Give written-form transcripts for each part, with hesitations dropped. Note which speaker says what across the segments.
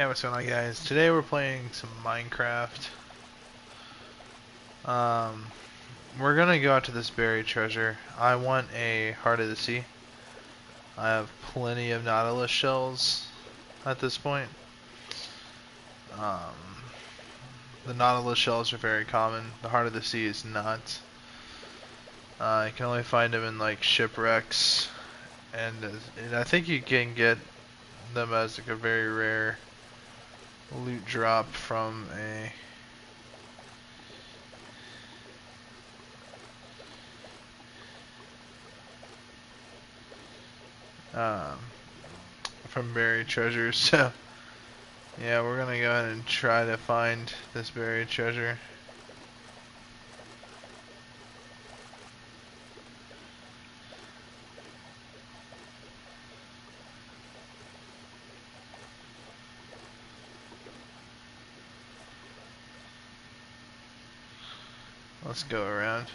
Speaker 1: Hey, what's going on, guys? Today we're playing some Minecraft. Um, we're gonna go out to this buried treasure. I want a Heart of the Sea. I have plenty of Nautilus shells at this point. Um, the Nautilus shells are very common. The Heart of the Sea is not. You can only find them in like shipwrecks, and I think you can get them as like a very rare loot drop from a um, from buried treasures. So yeah, we're gonna go ahead and try to find this buried treasure. Let's go around.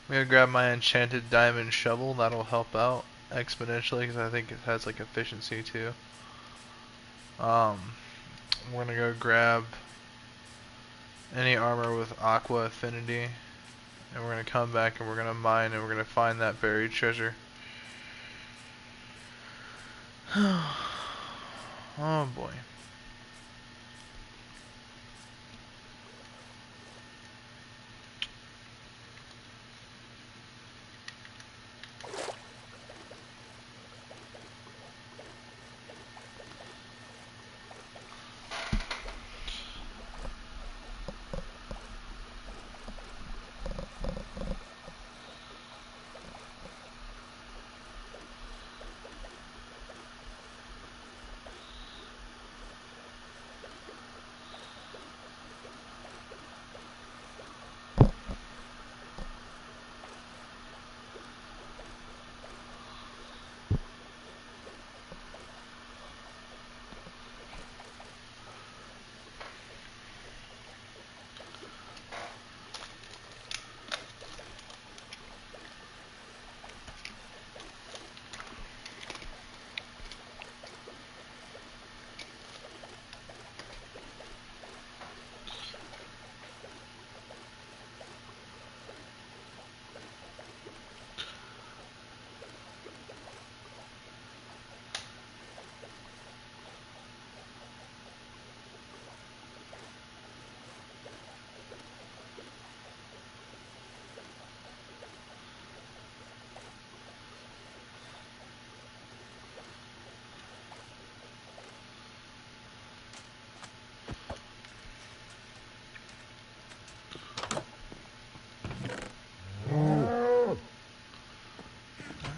Speaker 1: I'm gonna grab my enchanted diamond shovel. That'll help out exponentially because I think it has like efficiency too. We're gonna go grab any armor with aqua affinity, and we're gonna come back and we're gonna mine and we're gonna find that buried treasure. Oh boy.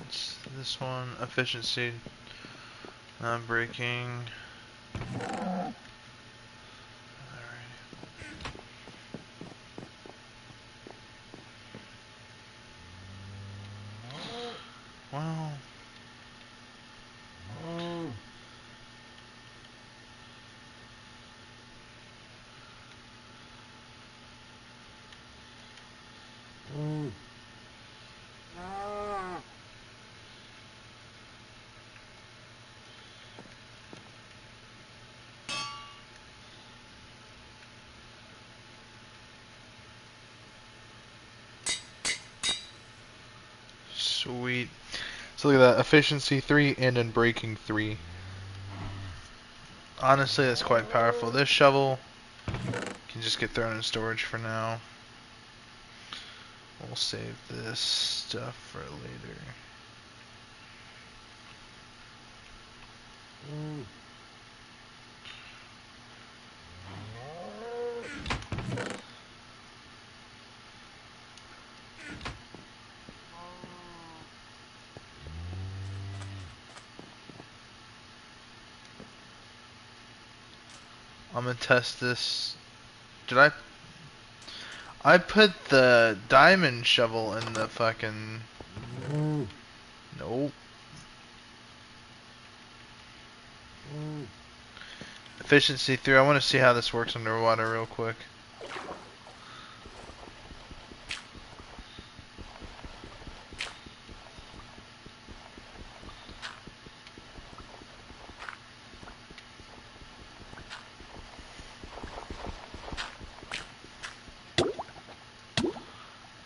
Speaker 1: That's this one. Efficiency. Not breaking. Alright. Well. Sweet. So look at that. Efficiency 3 and then breaking 3. Honestly, that's quite powerful. This shovel can just get thrown in storage for now. We'll save this stuff for later. I'm gonna test this. Did I put the diamond shovel in the fucking... Nope. Efficiency 3. I want to see how this works underwater real quick.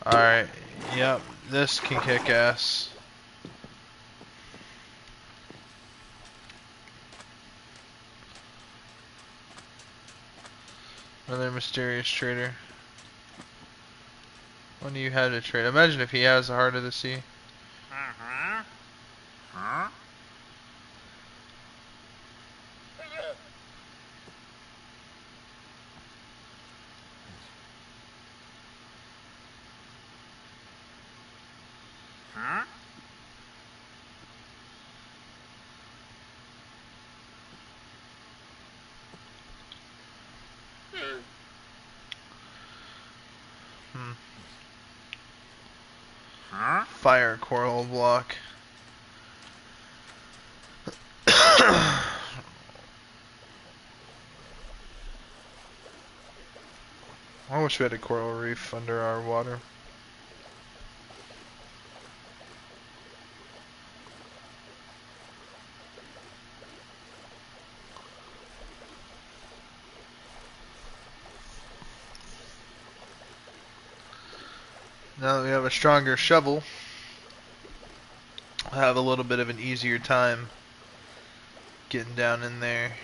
Speaker 1: Alright. Yep. This can kick ass. Another mysterious trader. When do you have to trade? Imagine if he has the heart of the sea. Fire coral block. I wish we had a coral reef under our water. Now that we have a stronger shovel, I'll have a little bit of an easier time getting down in there.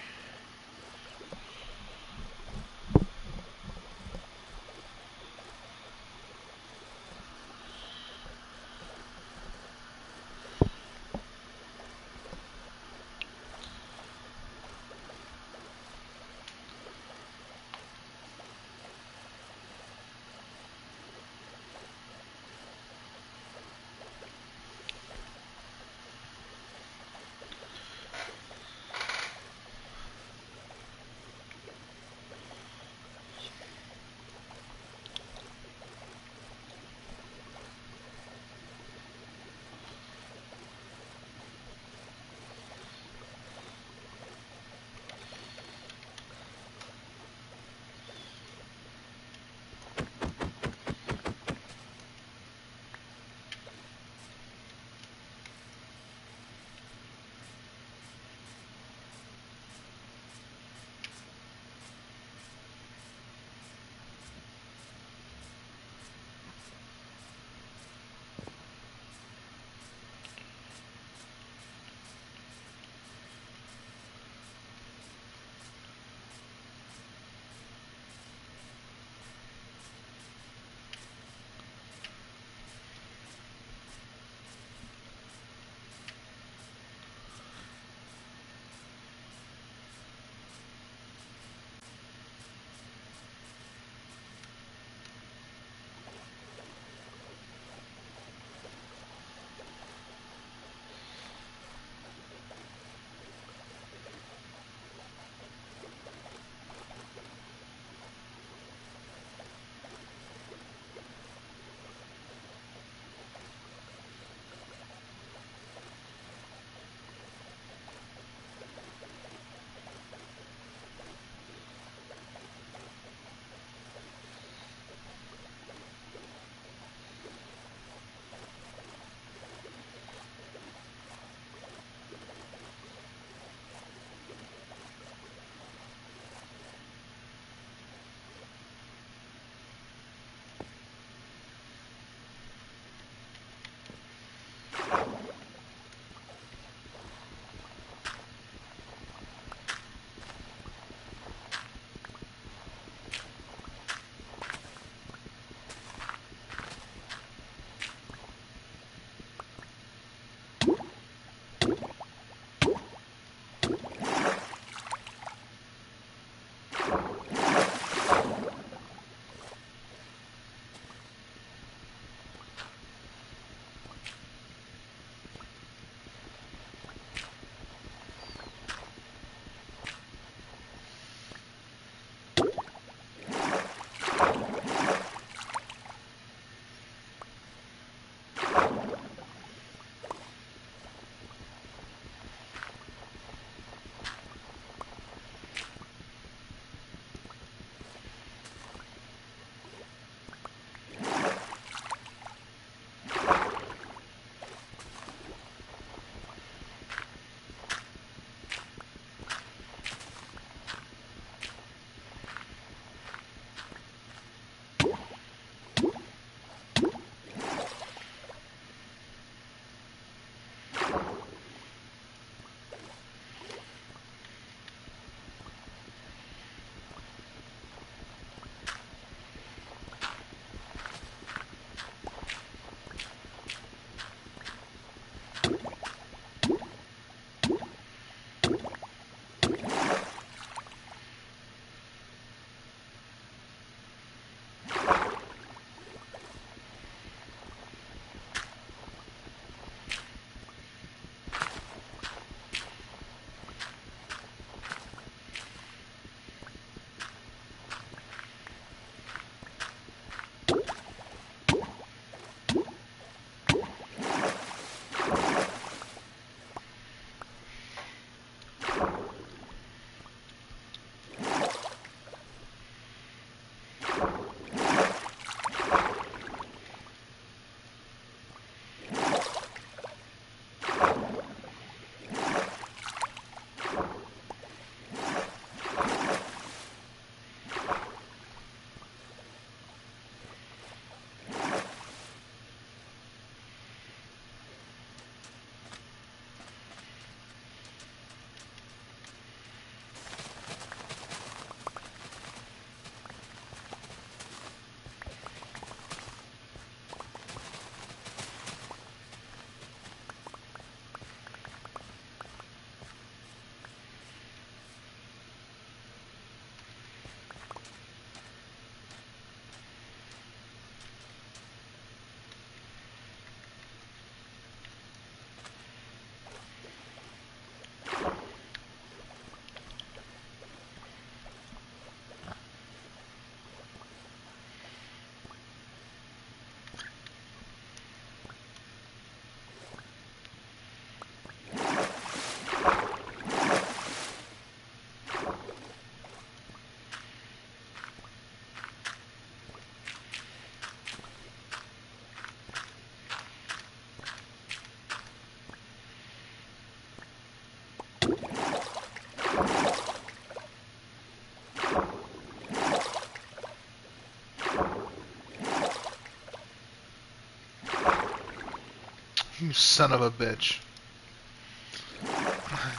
Speaker 1: You son of a bitch.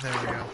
Speaker 1: There we go.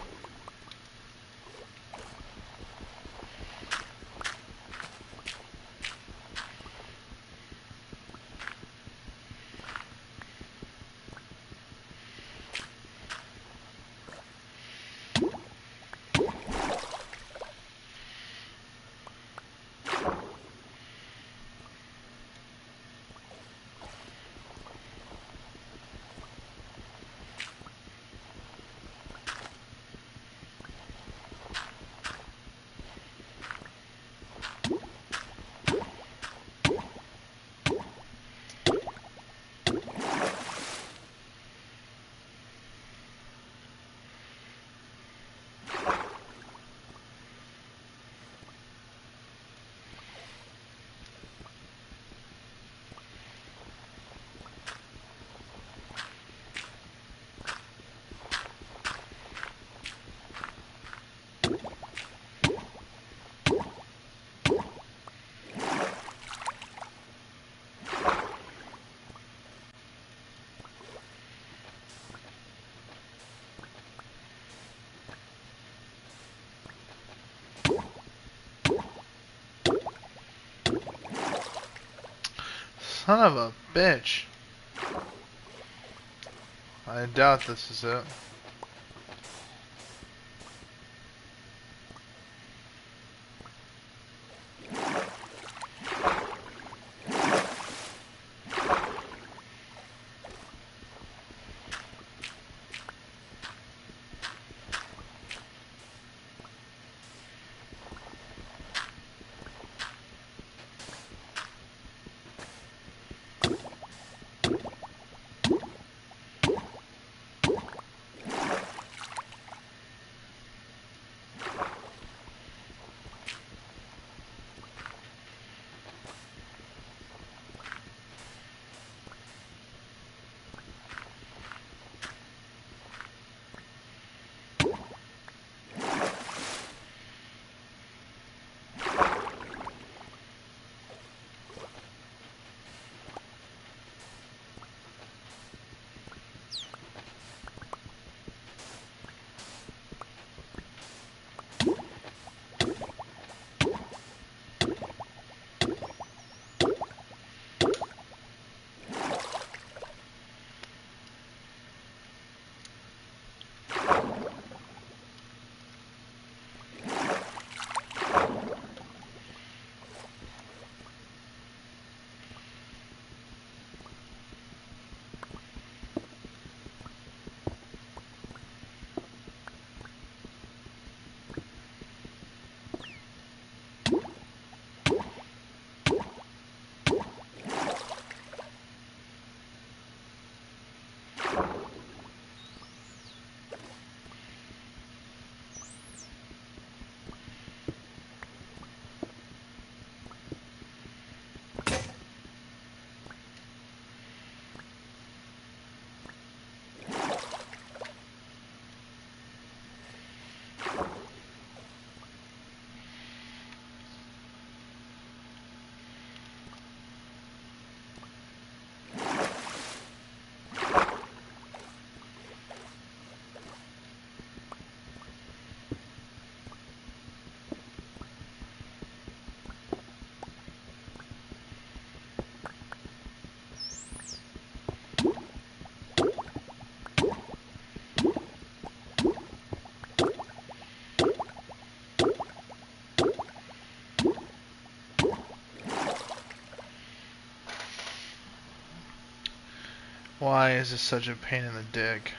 Speaker 1: Son of a bitch. I doubt this is it. Why is this such a pain in the dick?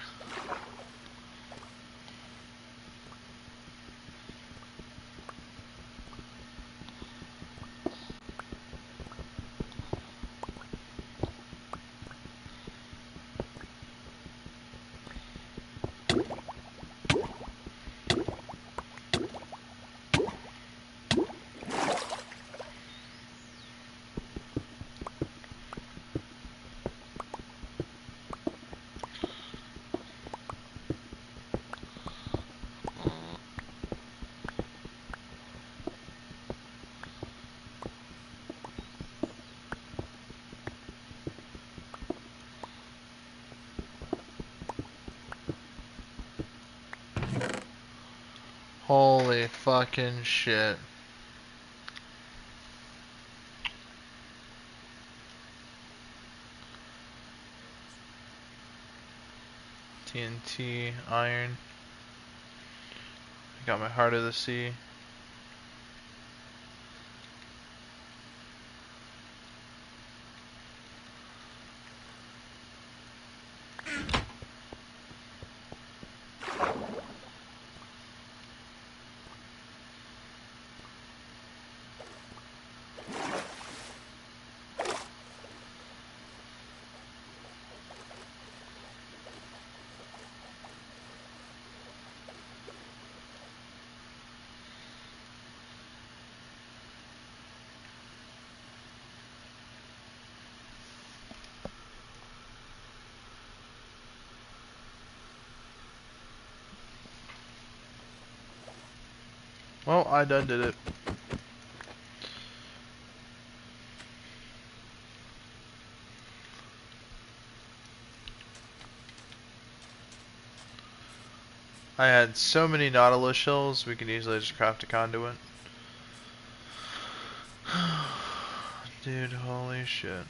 Speaker 1: Holy fucking shit. TNT, iron. I got my heart of the sea. Well, I done did it. I had so many Nautilus shells, we can easily just craft a conduit. Dude, holy shit.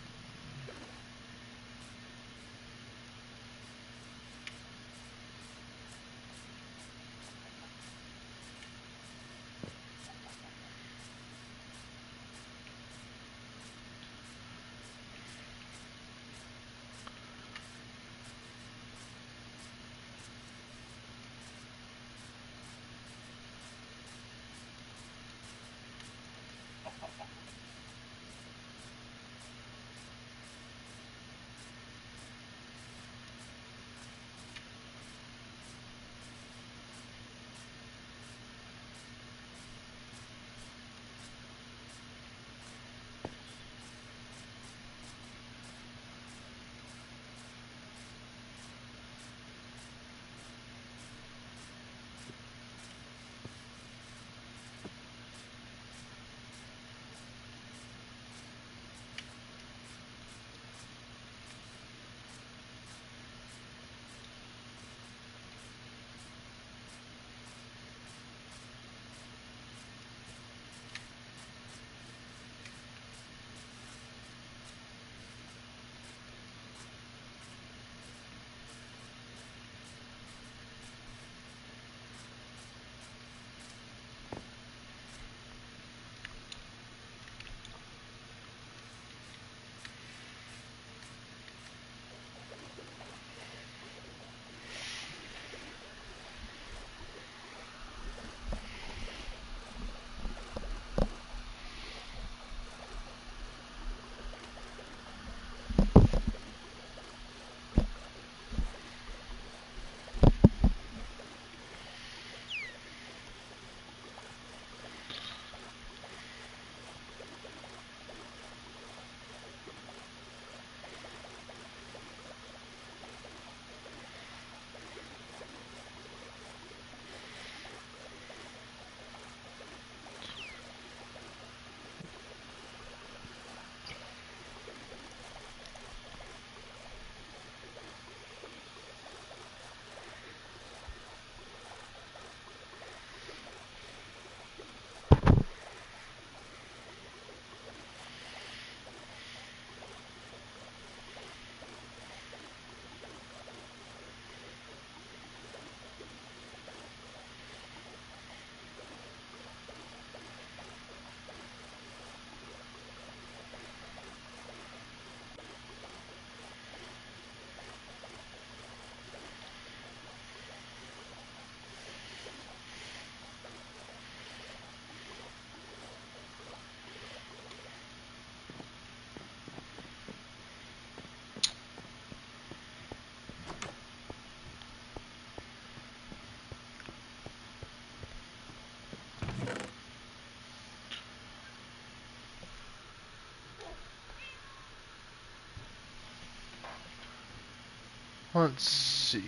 Speaker 1: Let's see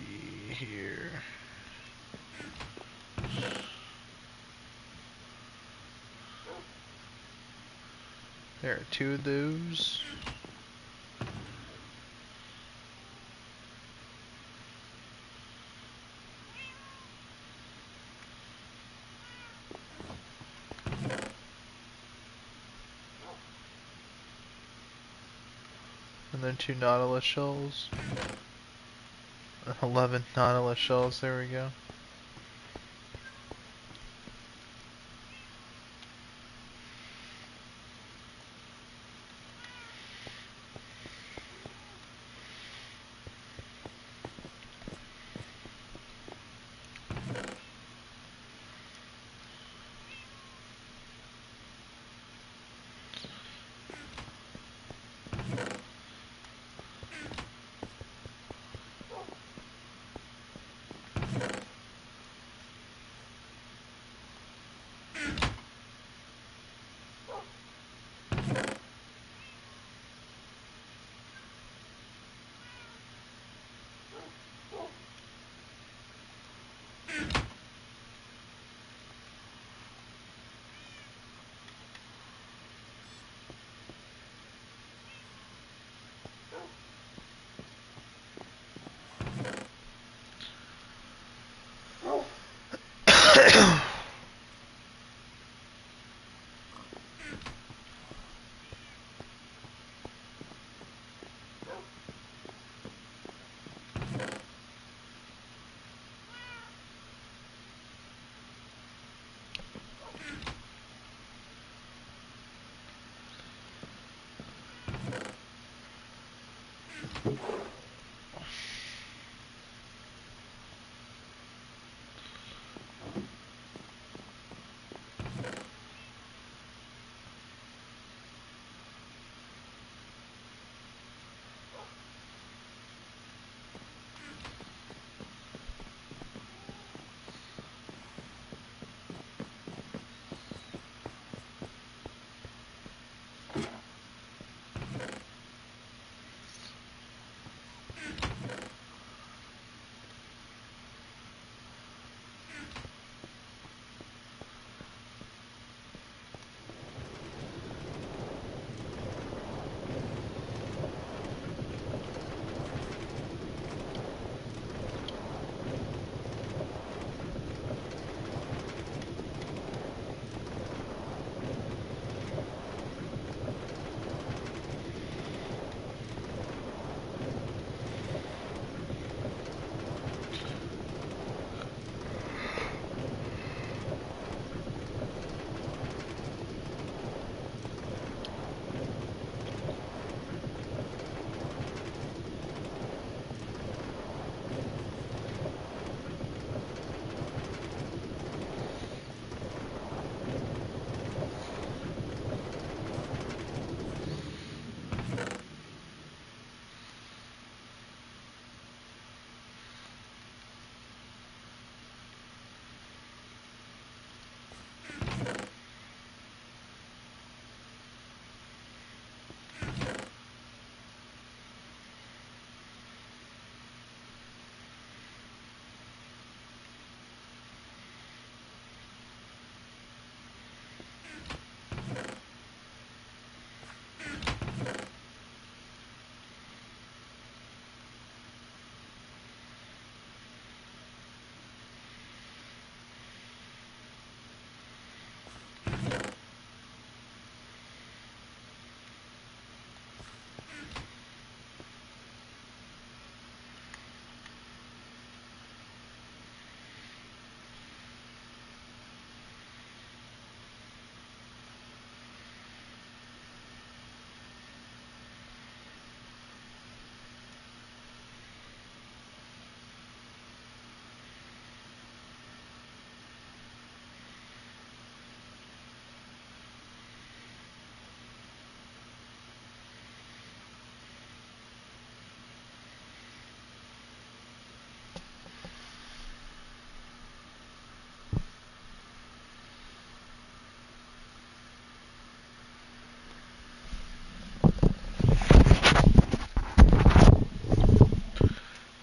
Speaker 1: here. There are two of those. And then 2 Nautilus shells. 11 Nautilus shells, there we go.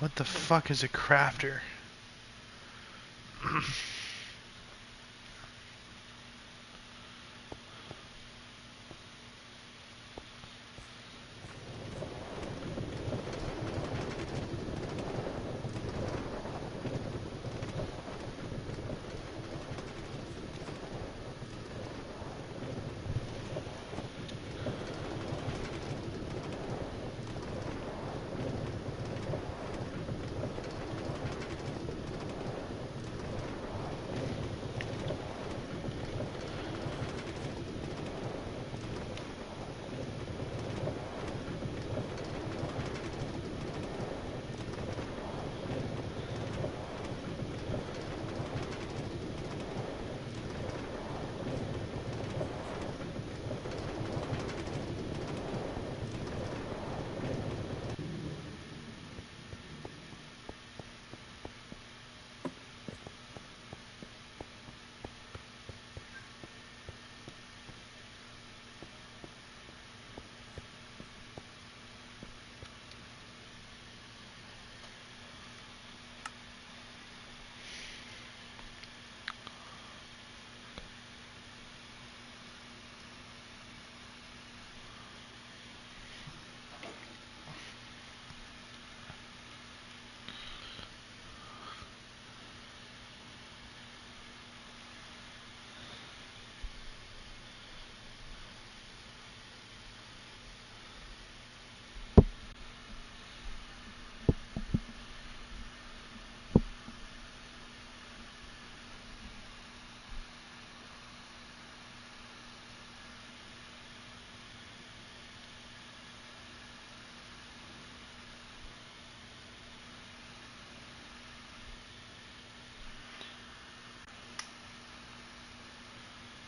Speaker 1: What the fuck is a crafter?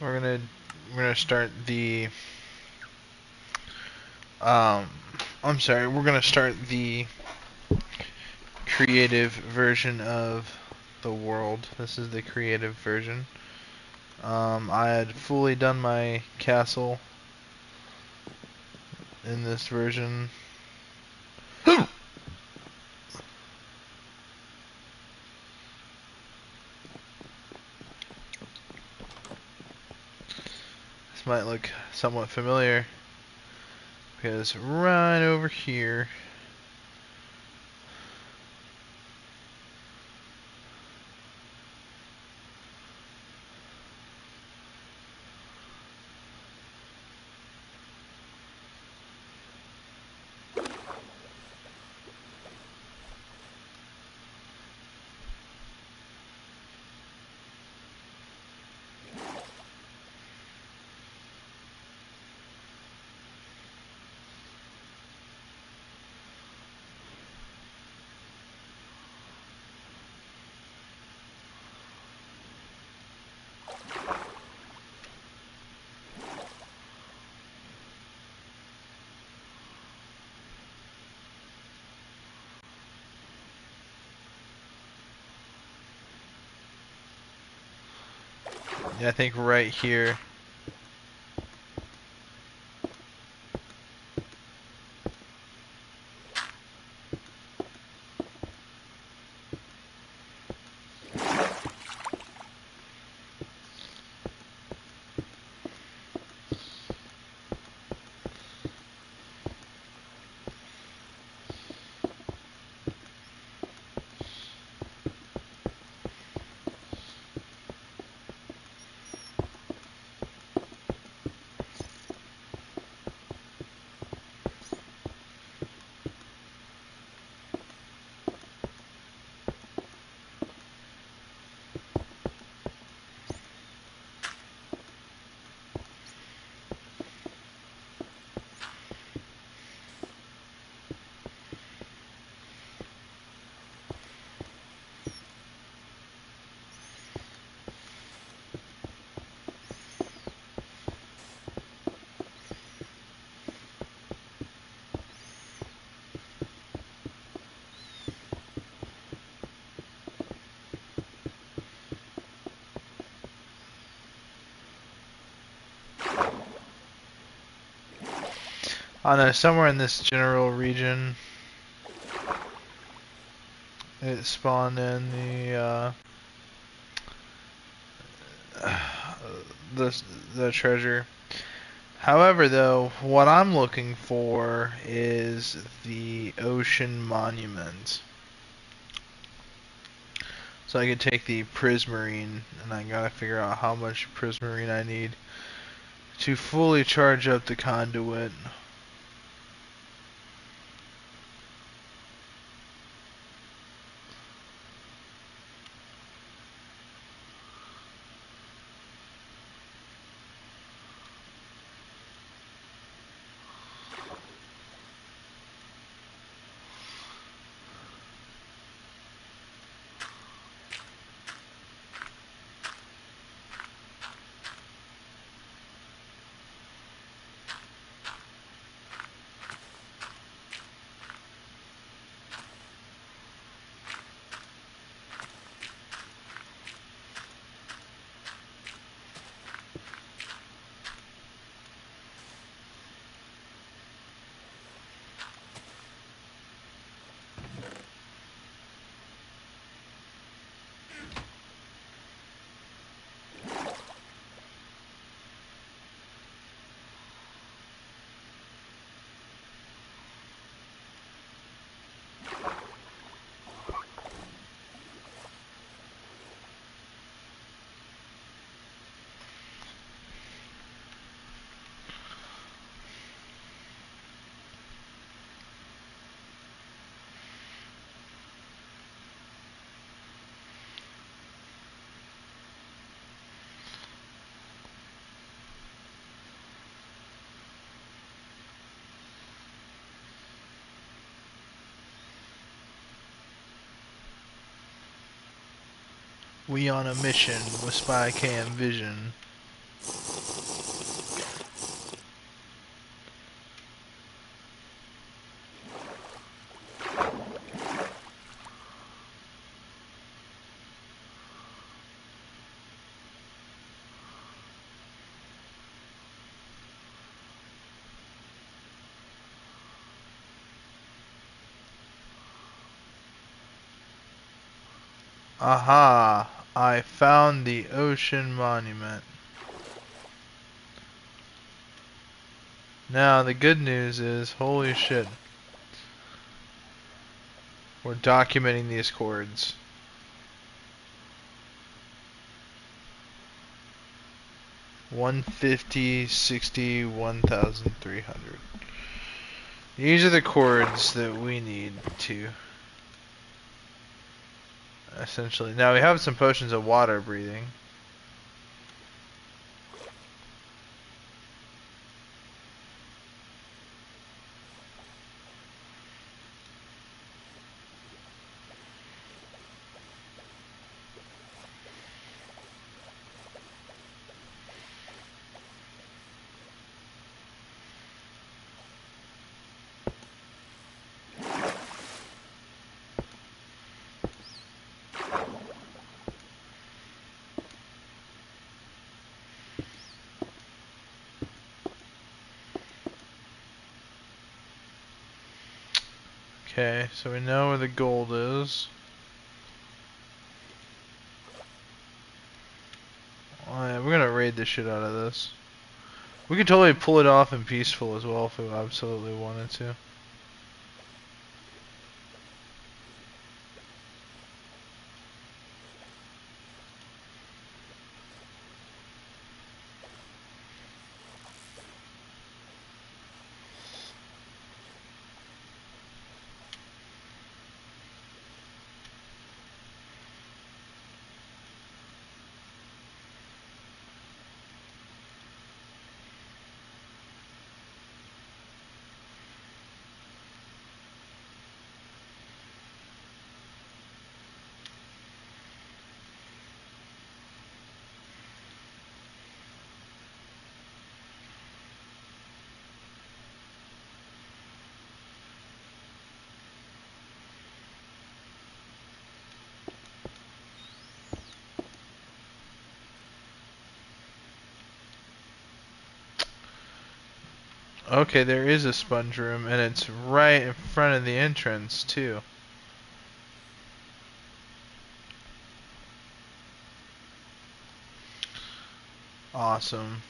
Speaker 1: We're gonna start the um I'm sorry, we're gonna start the creative version of the world. This is the creative version. I had fully done my castle in this version. This might look somewhat familiar because right over here yeah, I think right here. I don't know, somewhere in this general region, it spawned in the the treasure. However, though, what I'm looking for is the ocean monument. So I could take the prismarine, and I gotta figure out how much prismarine I need to fully charge up the conduit. We on a mission with Spy Cam Vision. Aha! I found the ocean monument. Now, the good news is, holy shit, we're documenting these chords. 150, 60, 1,300. These are the chords that we need to essentially. Now we have some potions of water breathing. Okay, so we know where the gold is. Oh, yeah, we're gonna raid the shit out of this. We could totally pull it off in peaceful as well if we absolutely wanted to. Okay, there is a sponge room, and it's right in front of the entrance, too. Awesome.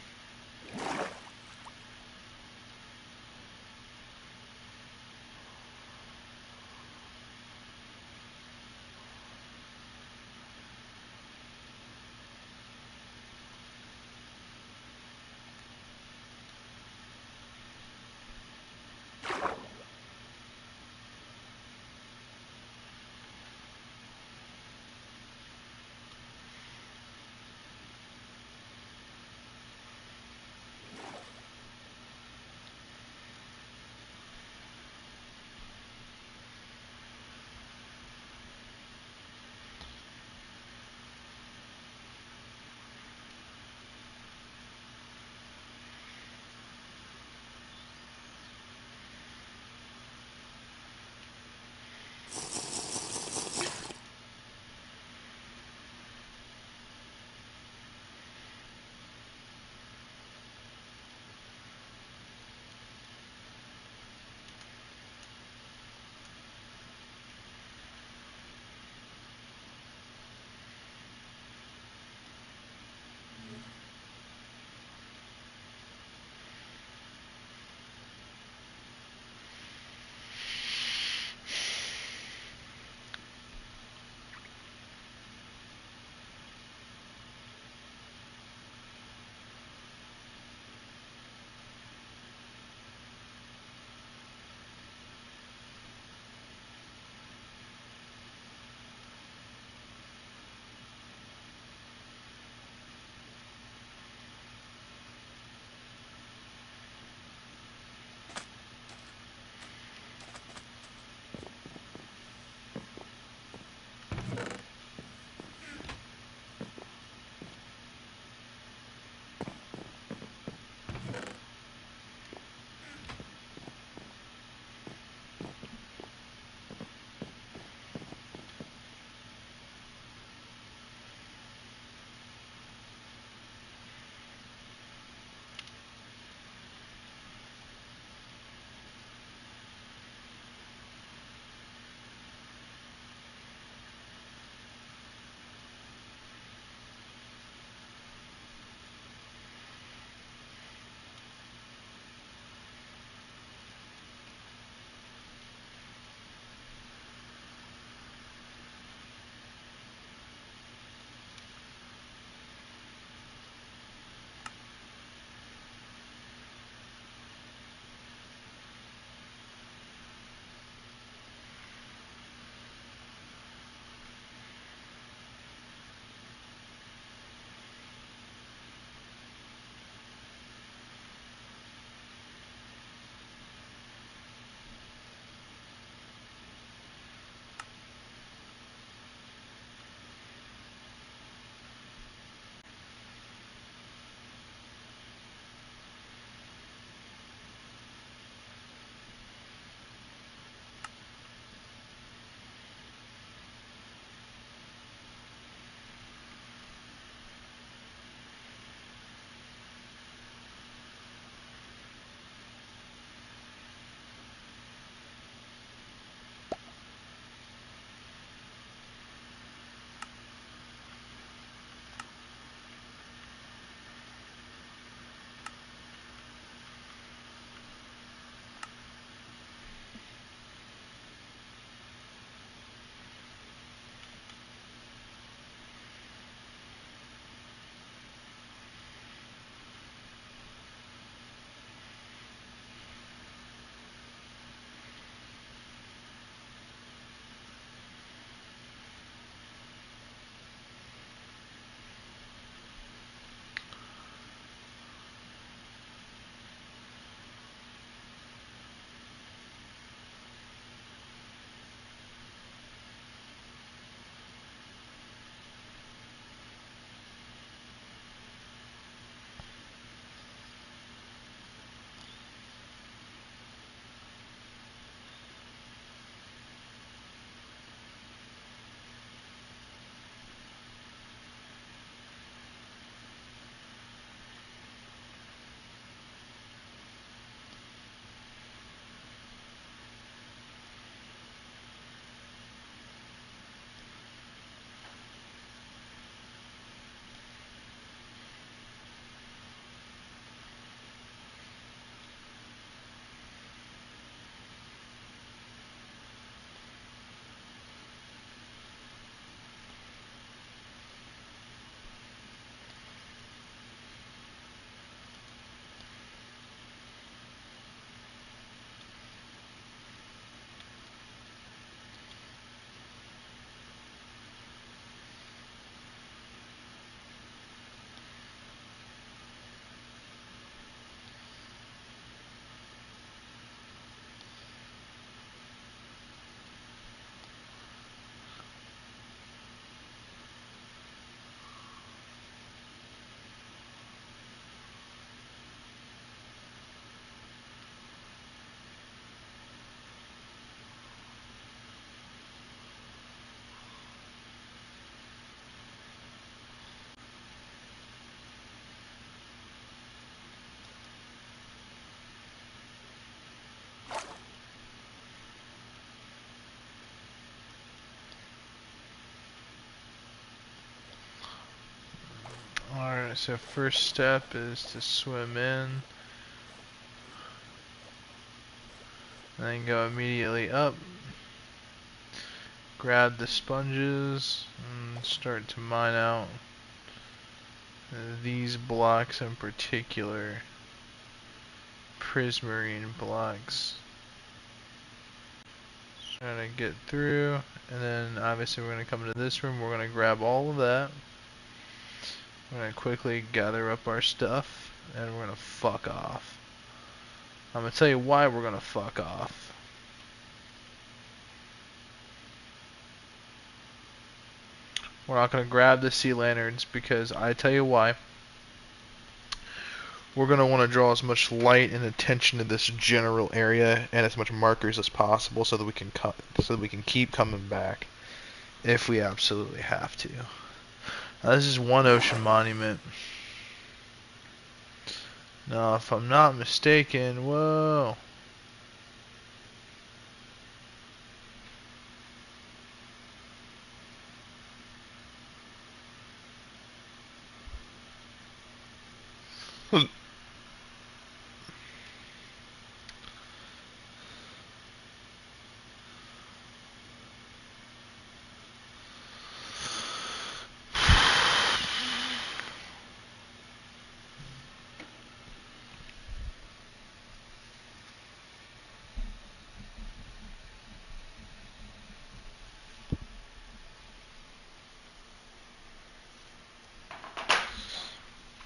Speaker 1: so first step is to swim in, and then go immediately up, grab the sponges, and start to mine out these blocks in particular, prismarine blocks. Trying to get through, and then obviously we're going to come into this room, we're going to grab all of that. We're going to quickly gather up our stuff, and we're going to fuck off. I'm going to tell you why we're going to fuck off. We're not going to grab the sea lanterns because I tell you why. We're going to want to draw as much light and attention to this general area and as much markers as possible so that we can keep coming back if we absolutely have to. Now, this is one ocean monument. Now, if I'm not mistaken, whoa.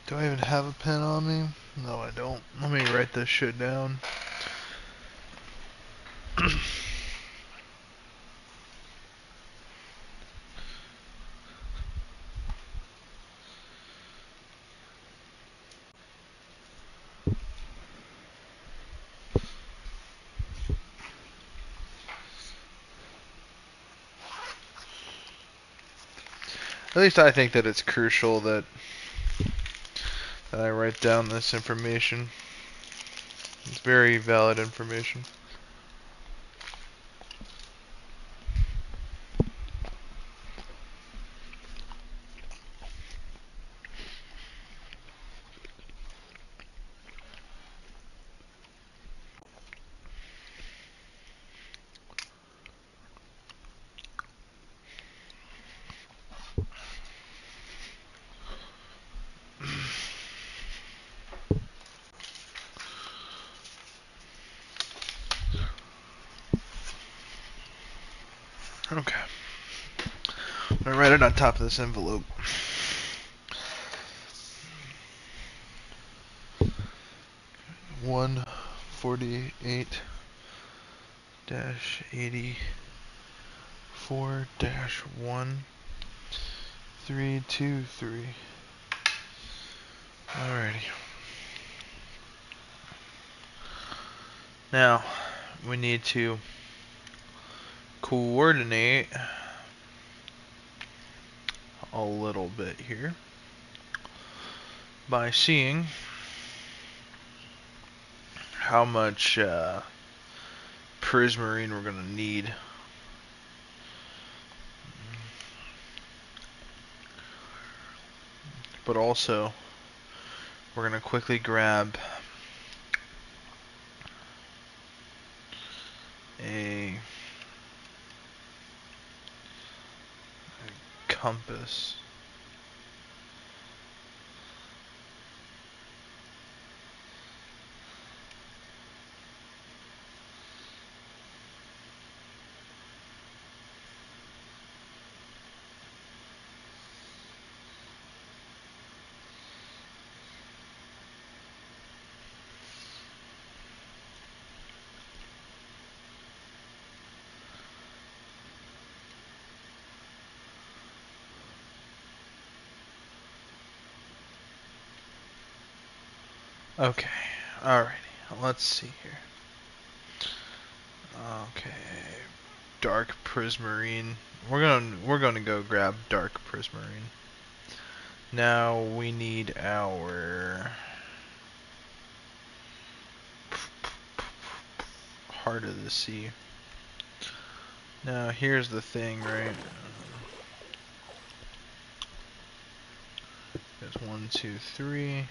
Speaker 1: Do I even have a pen on me? No, I don't. Let me write this shit down. At least I think that it's crucial that I write down this information. It's very valid information. Okay. I'm gonna write it on top of this envelope. $148-84-1323. Alrighty. Now, we need to coordinate a little bit here by seeing how much prismarine we're going to need. But also, we're going to quickly grab a compass. Okay, alrighty, let's see here. Okay, dark prismarine. We're gonna go grab dark prismarine. Now we need our heart of the sea. Now here's the thing, right? goes 1, 2, 3.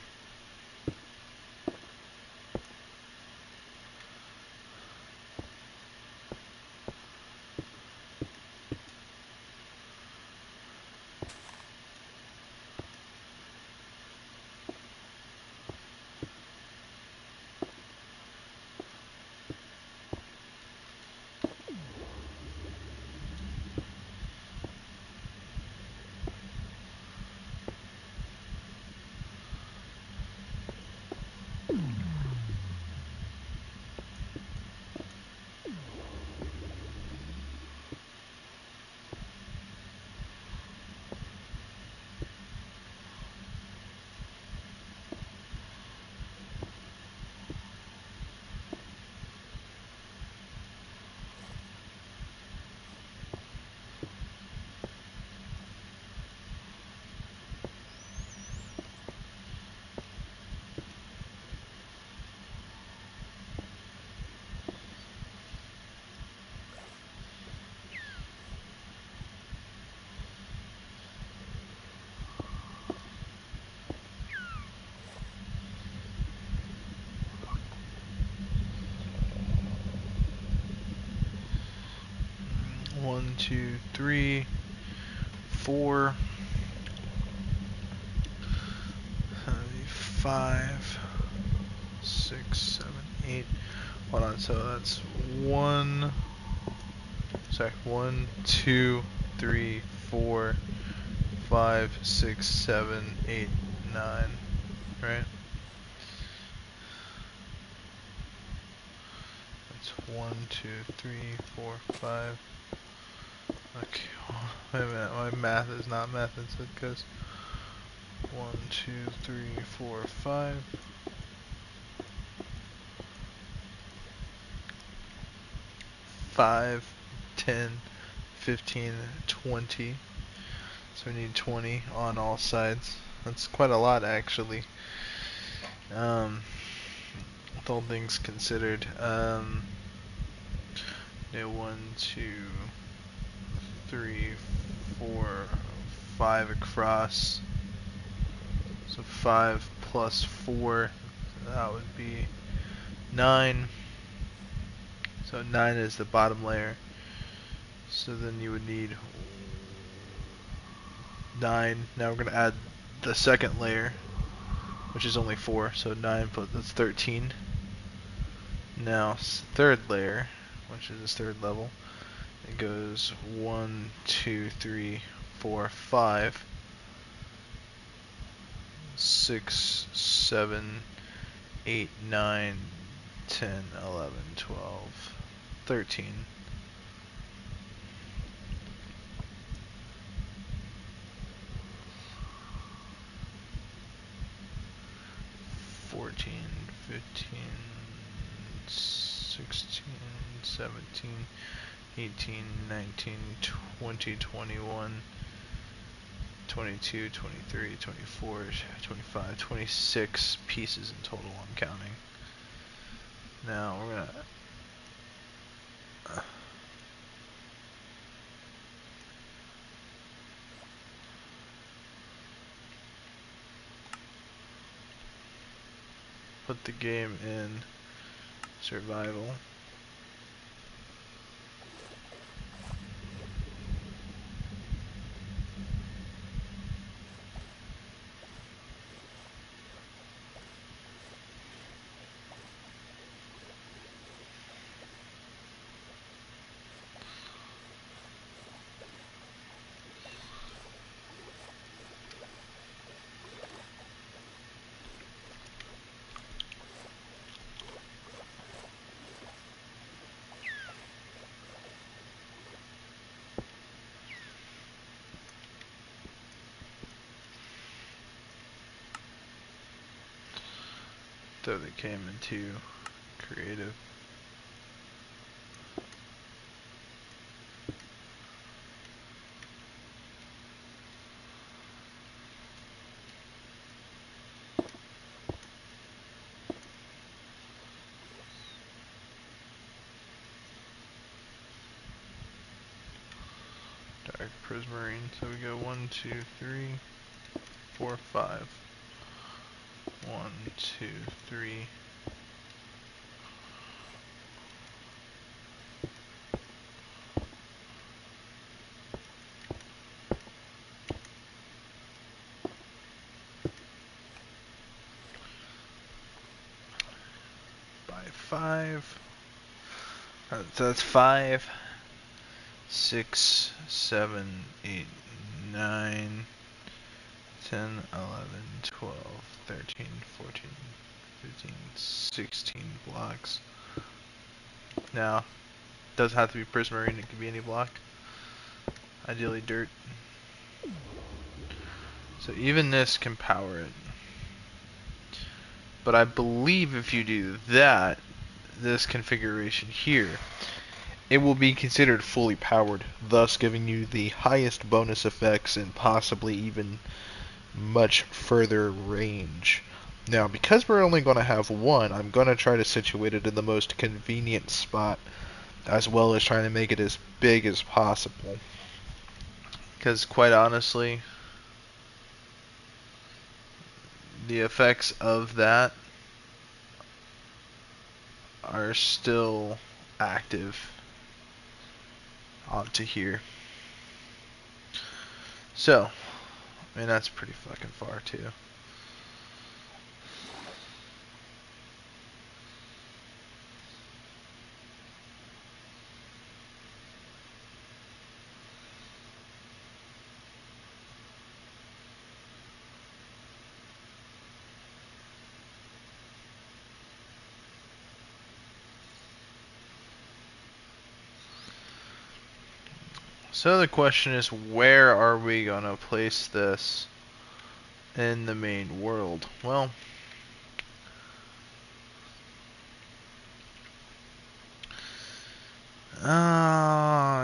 Speaker 1: One, two, three, 4, 5, 6, 7, 8. Hold on, so that's 1, 2, 3, 4, 5, 6, 7, 8, 9, right? That's 1, 2, 3, 4, 5. Okay, wait a minute, my math is not method, so it goes 1, 2, 3, 4, 5. 5, 10, 15, 20. So we need 20 on all sides. That's quite a lot, actually. With all things considered. Yeah, 1, 2, 3, 4, 5 across. So 5 plus 4, that would be 9. So 9 is the bottom layer. So then you would need 9. Now we're going to add the second layer, which is only 4. So 9 plus, that's 13. Now third layer, which is this third level, it goes 1, 2, 3, 4, 5, 6, 7, 8, 9, 10, 11, 12, 13. 14, 15, 16, 17, 18, 19, 20, 21, 22, 23, 24, 25, 26 pieces in total, I'm counting. Now we're gonna put the game in survival. Throw the game into creative. Dark prismarine. So we go 1, 2, 3, 4, 5. 1, 2, 3. By 5. So that's 5, 6, 7, 8, 9, 10, 11, 12, 13, 14, 15, 16 blocks. Now, doesn't have to be prismarine, it could be any block. Ideally dirt. So even this can power it. But I believe if you do that, this configuration here, it will be considered fully powered, thus giving you the highest bonus effects and possibly even much further range. Now, because we're only going to have one, I'm going to try to situate it in the most convenient spot, as well as trying to make it as big as possible. Because quite honestly, the effects of that are still active onto here. So, I mean, that's pretty fucking far too. So the question is, where are we going to place this in the main world? Well,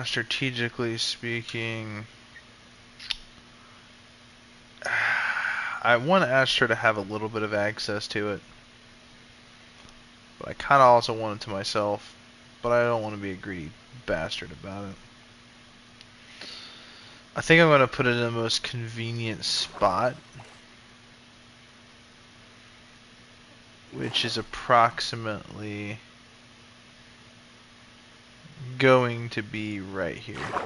Speaker 1: strategically speaking, I want Astra to have a little bit of access to it, but I kind of also want it to myself, but I don't want to be a greedy bastard about it. I think I'm going to put it in the most convenient spot, which is approximately going to be right here. I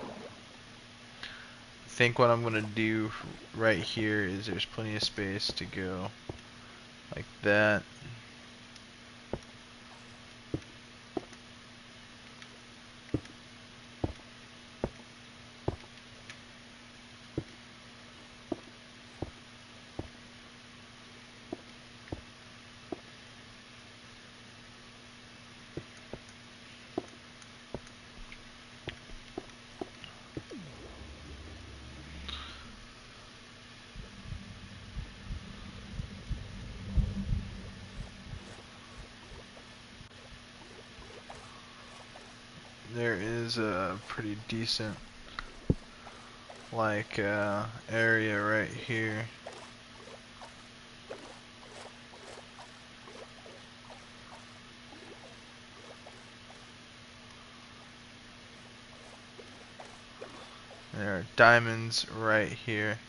Speaker 1: think what I'm going to do right here is there's plenty of space to go like that. There is a pretty decent area right here. There are diamonds right here.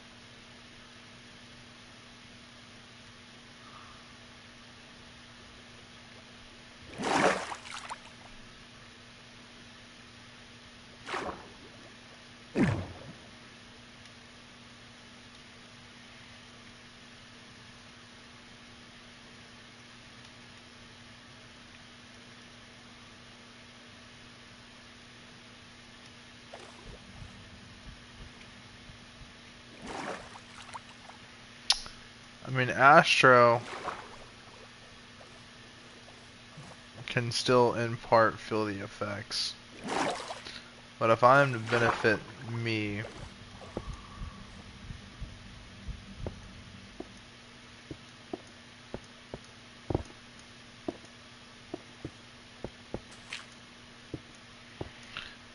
Speaker 1: I mean, Astro can still in part feel the effects. But if I'm to benefit me,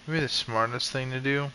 Speaker 1: maybe the smartest thing to do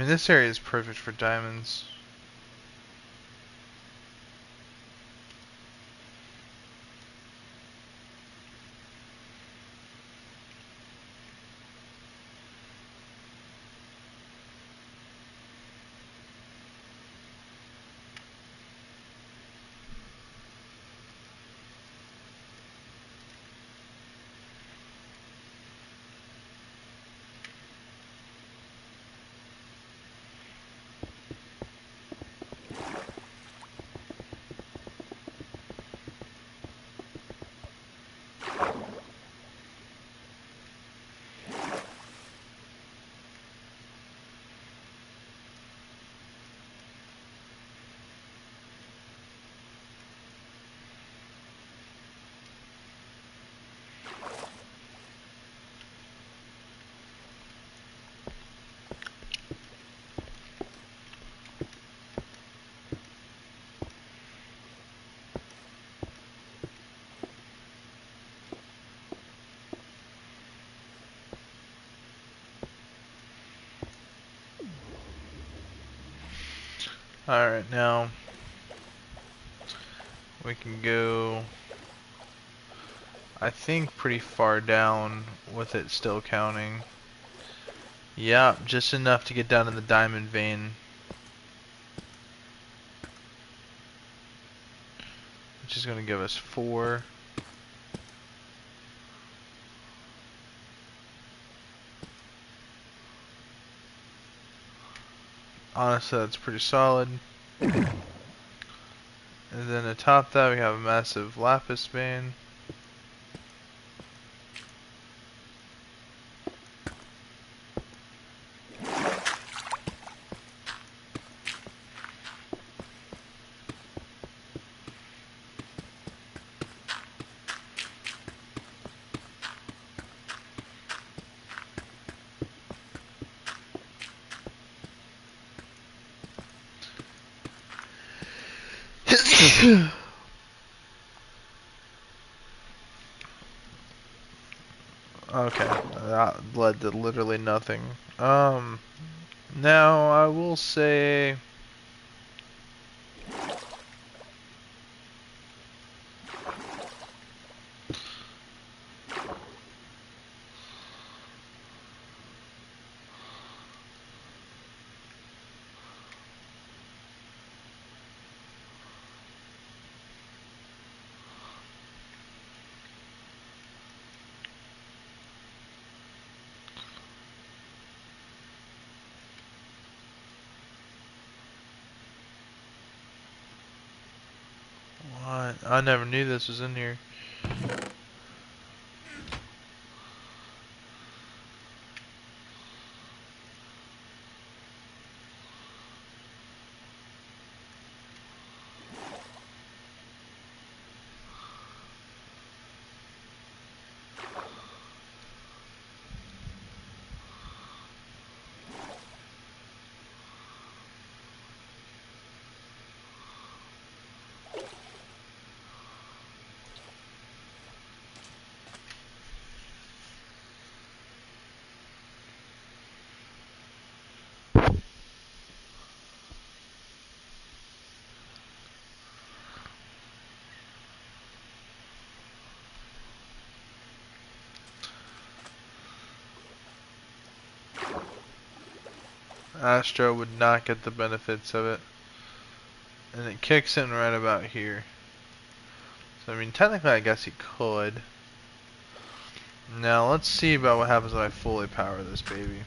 Speaker 1: mean, this area is perfect for diamonds. Alright, now we can go, I think, pretty far down with it still counting. Yeah, just enough to get down to the diamond vein, which is going to give us 4. Honestly, that's pretty solid. And then atop that we have a massive lapis vein. Okay, that led to literally nothing. Now I will say, what? I never knew this was in here. Astro would not get the benefits of it. And it kicks in right about here. So I mean, technically I guess he could. Now let's see about what happens when I fully power this baby.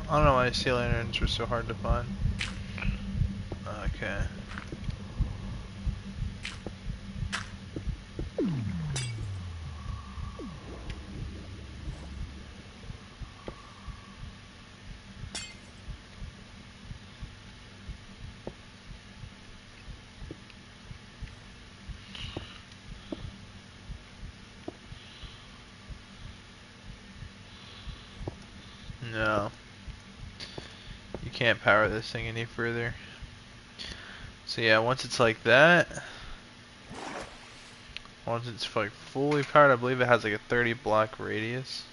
Speaker 1: I don't know why sea lanterns were so hard to find. Okay. No. You can't power this thing any further. So yeah, once it's like that, once it's like fully powered, I believe it has like a 30 block radius.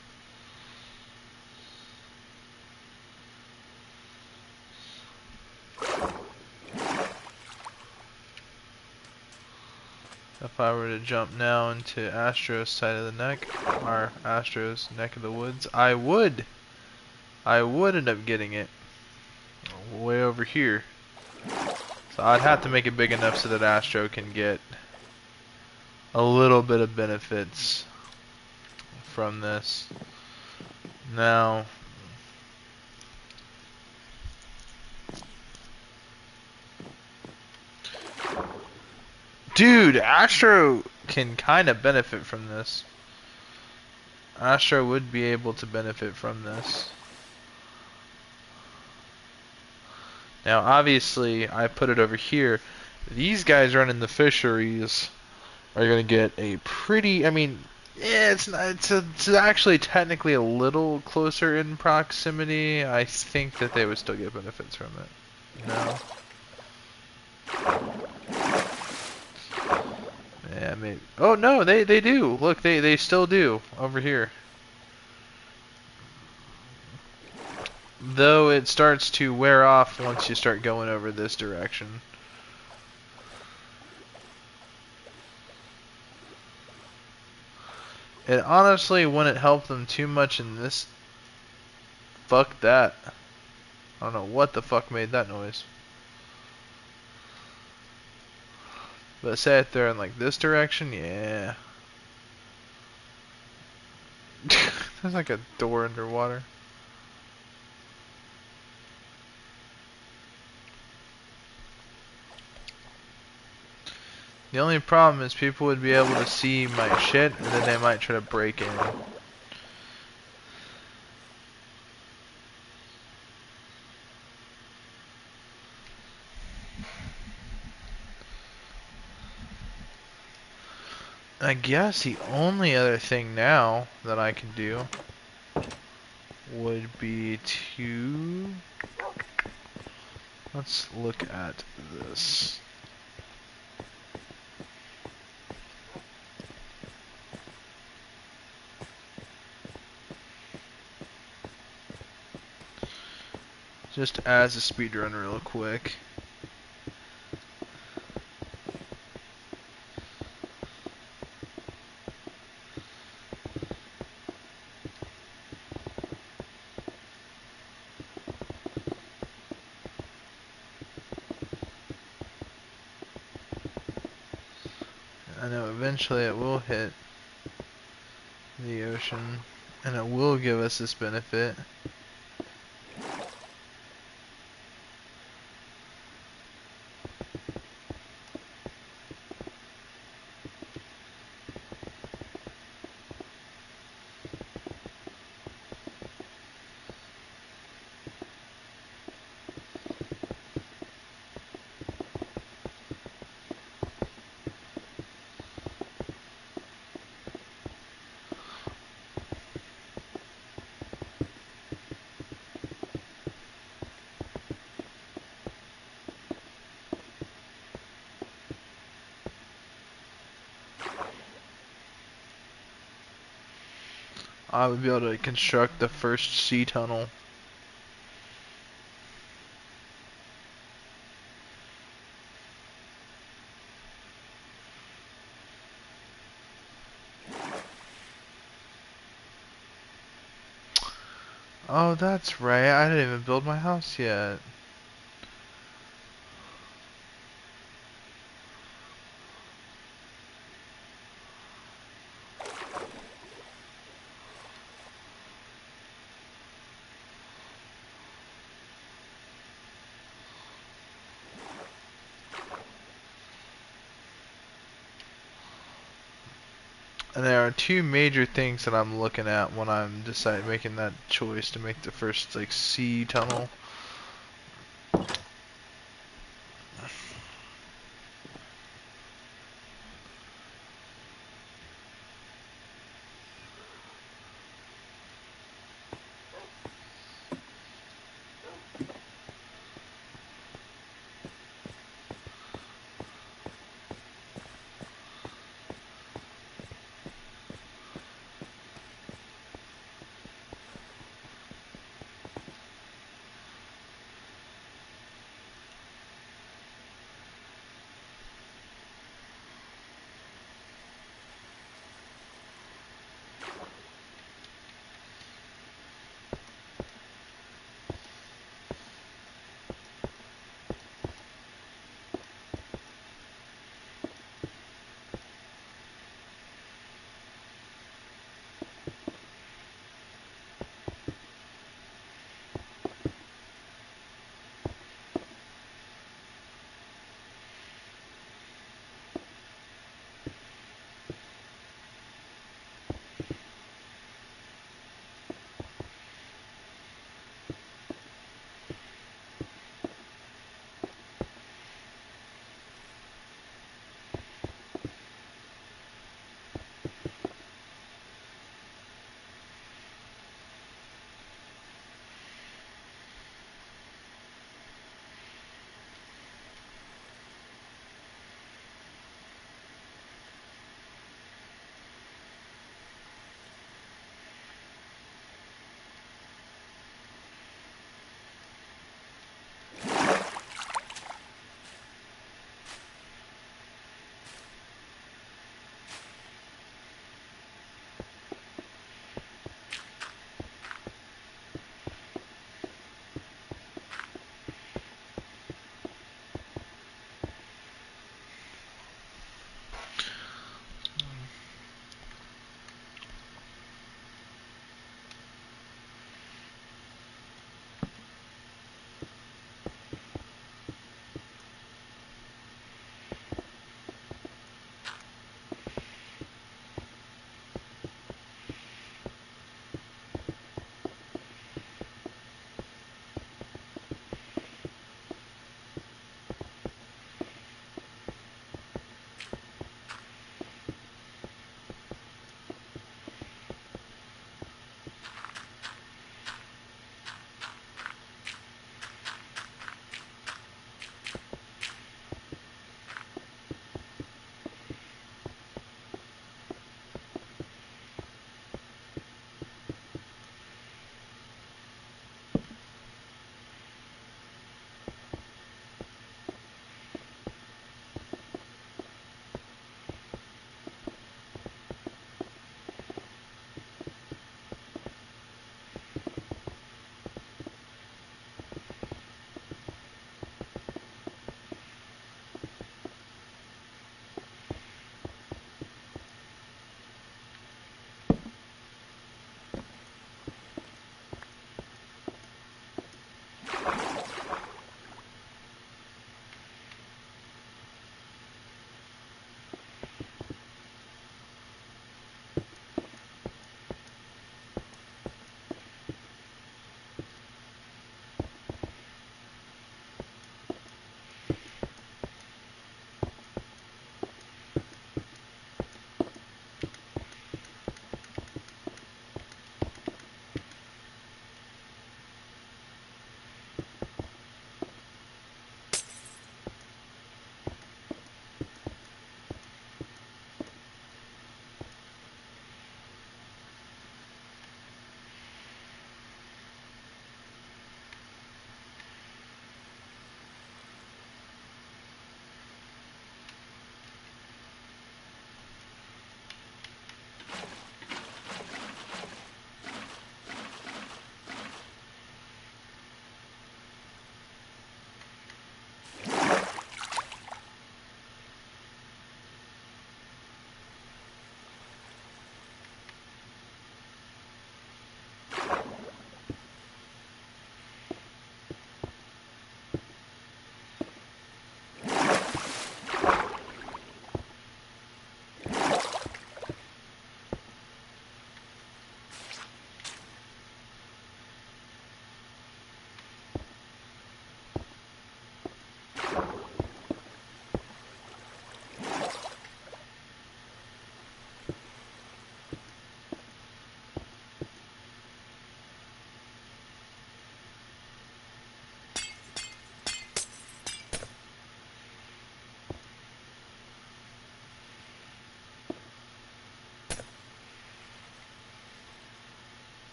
Speaker 1: If I were to jump now into Astro's side of the neck, or Astro's neck of the woods, I would end up getting it way over here. So I'd have to make it big enough so that Astro can get a little bit of benefits from this. Now, dude, Astro can kind of benefit from this. Astro would be able to benefit from this. Now, obviously, I put it over here. These guys running the fisheries are going to get a pretty, I mean, yeah, it's actually technically a little closer in proximity. I think that they would still get benefits from it. No. Yeah, maybe. Oh no, they do. Look, they still do over here. Though it starts to wear off once you start going over this direction. It honestly wouldn't help them too much in this. Fuck that. I don't know what the fuck made that noise. But say if they're in like this direction, yeah. There's like a door underwater. The only problem is people would be able to see my shit and then they might try to break in. I guess the only other thing now that I can do would be to... Let's look at this. Just as a speedrun real quick. I know eventually it will hit the ocean and it will give us this benefit. I would be able to construct the first sea tunnel. Oh, that's right. I didn't even build my house yet. And there are two major things that I'm looking at when I'm making that choice to make the first like sea tunnel.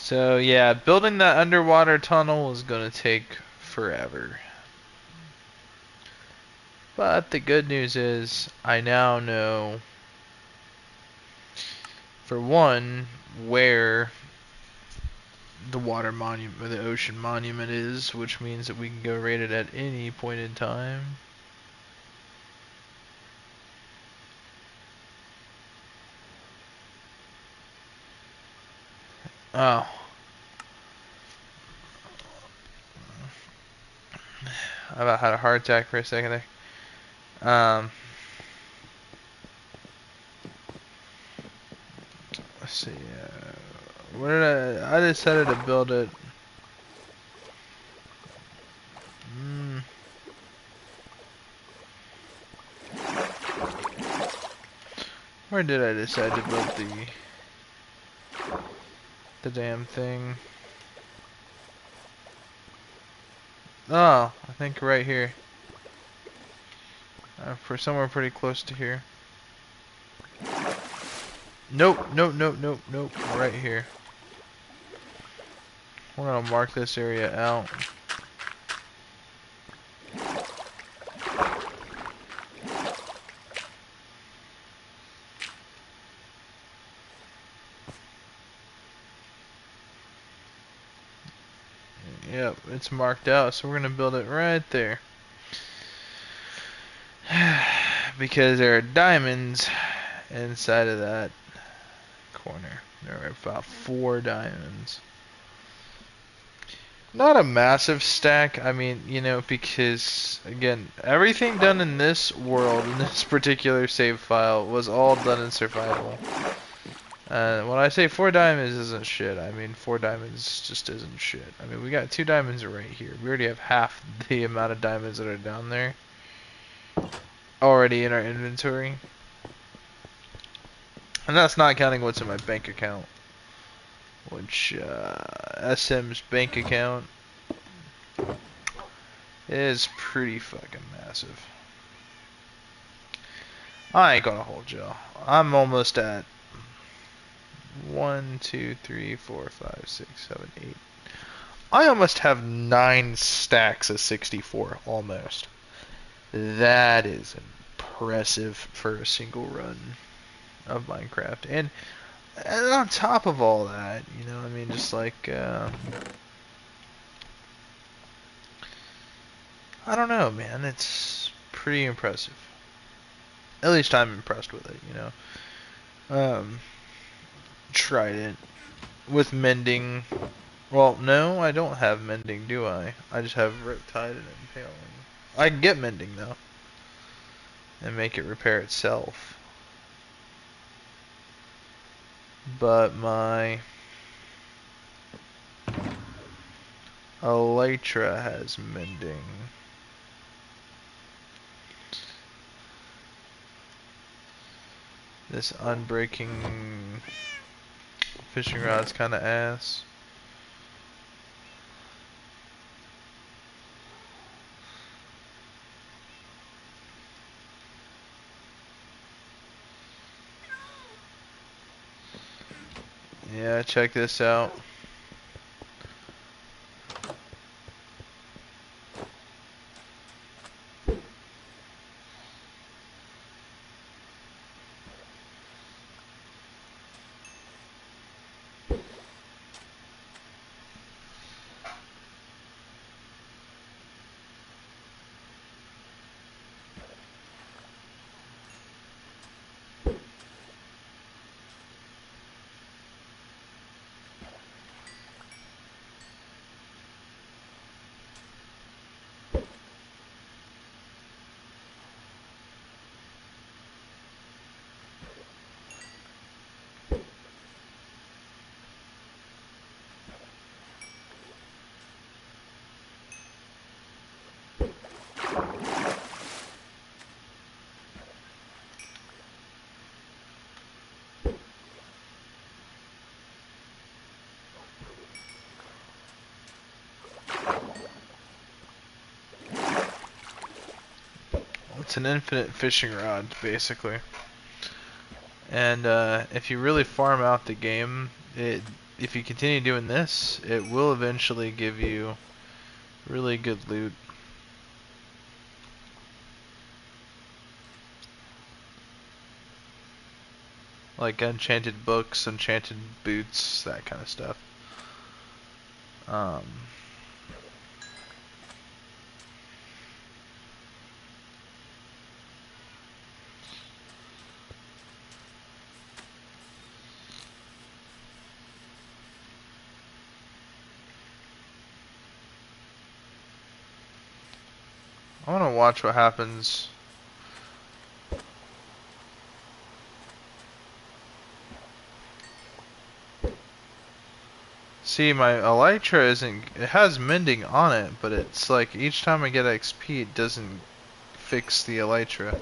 Speaker 1: So yeah, building that underwater tunnel is gonna take forever. But the good news is I now know, for one, where the water monument or the ocean monument is, which means that we can go raid it at any point in time. Oh, I about had a heart attack for a second there. Let's see. Where did I decided to build it. Mm, where did I decide to build the damn thing? Oh, I think right here. For somewhere pretty close to here. Nope, nope, nope, nope, nope. Right here. We're gonna mark this area out. Yep, it's marked out, so we're gonna build it right there. Because there are diamonds inside of that corner. There are about 4 diamonds. Not a massive stack, I mean, you know, because, again, everything done in this world, in this particular save file, was all done in survival. When I say 4 diamonds isn't shit, I mean 4 diamonds just isn't shit. I mean, we got 2 diamonds right here. We already have half the amount of diamonds that are down there already in our inventory. And that's not counting what's in my bank account. Which, SM's bank account is pretty fucking massive. I ain't gonna hold y'all. I'm almost at 1, 2, 3, 4, 5, 6, 7, 8. I almost have 9 stacks of 64, almost. That is impressive for a single run of Minecraft. And on top of all that, you know, I mean, just like, I don't know, man, it's pretty impressive. At least I'm impressed with it, you know. Tried it with mending. Well, no, I don't have mending, do I? I just have Riptide and Impaling. I can get mending, though, and make it repair itself. But my Elytra has mending. This unbreaking fishing rod's kind of ass. Yeah, check this out. It's an infinite fishing rod, basically. And if you really farm out the game, if you continue doing this, it will eventually give you really good loot. Like enchanted books, enchanted boots, that kind of stuff. Um, I want to watch what happens. See, my elytra isn't. It has mending on it, but it's like each time I get XP, it doesn't fix the elytra.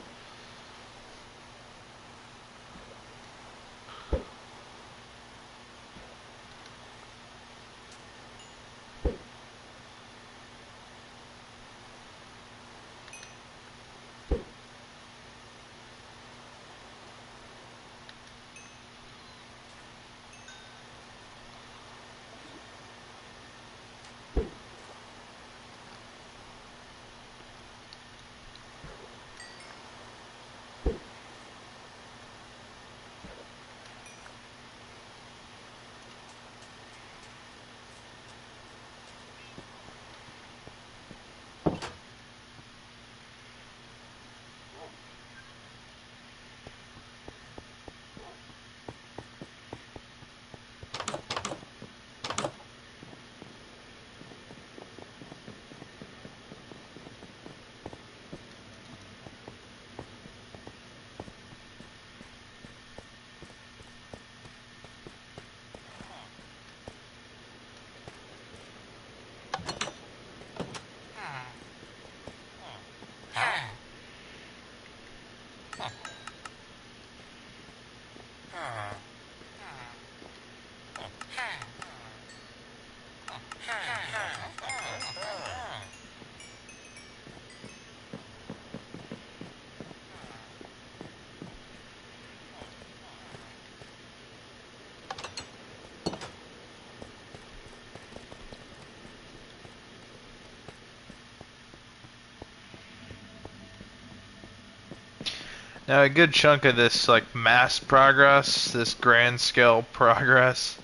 Speaker 1: Now, a good chunk of this, like, mass progress, this grand scale progress,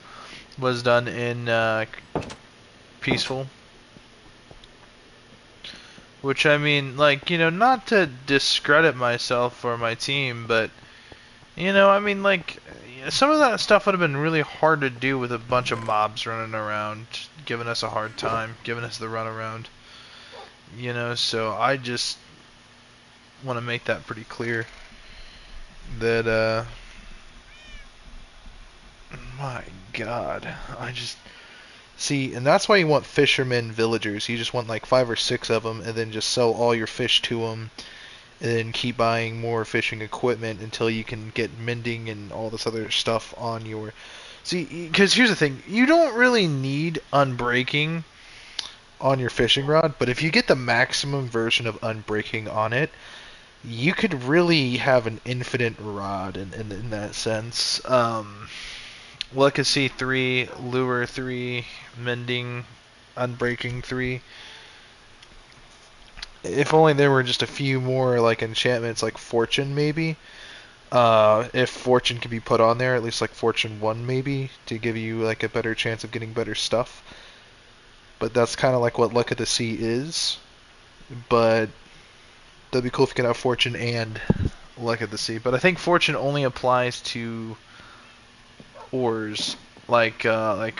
Speaker 1: was done in Peaceful. Which, I mean, like, you know, not to discredit myself or my team, but, you know, I mean, like, some of that stuff would have been really hard to do with a bunch of mobs running around, giving us a hard time, giving us the runaround. You know, so I just want to make that pretty clear. That, my god, I just... See, and that's why you want fishermen villagers. You just want like 5 or 6 of them, and then just sell all your fish to them, and then keep buying more fishing equipment until you can get mending and all this other stuff on your... See, because here's the thing, you don't really need unbreaking on your fishing rod, but if you get the maximum version of unbreaking on it, you could really have an infinite rod in that sense. Legacy 3, Lure 3, Mending, Unbreaking 3. If only there were just a few more like enchantments like Fortune maybe. If Fortune could be put on there, at least like Fortune 1 maybe, to give you like a better chance of getting better stuff. But that's kind of like what Luck of the Sea is. But that'd be cool if you could have Fortune and Luck of the Sea. But I think Fortune only applies to ores, like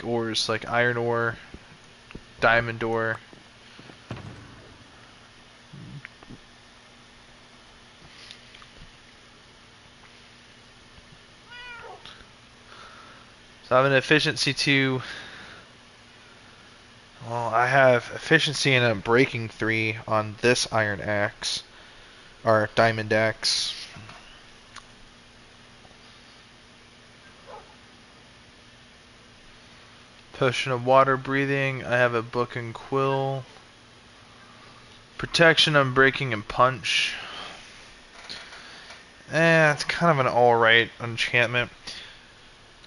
Speaker 1: ores, like iron ore, diamond ore. So I have an efficiency 2. Well, I have efficiency and a breaking 3 on this iron axe, or diamond axe. Potion of water breathing. I have a book and quill. Protection, unbreaking, and punch. It's kind of an alright enchantment.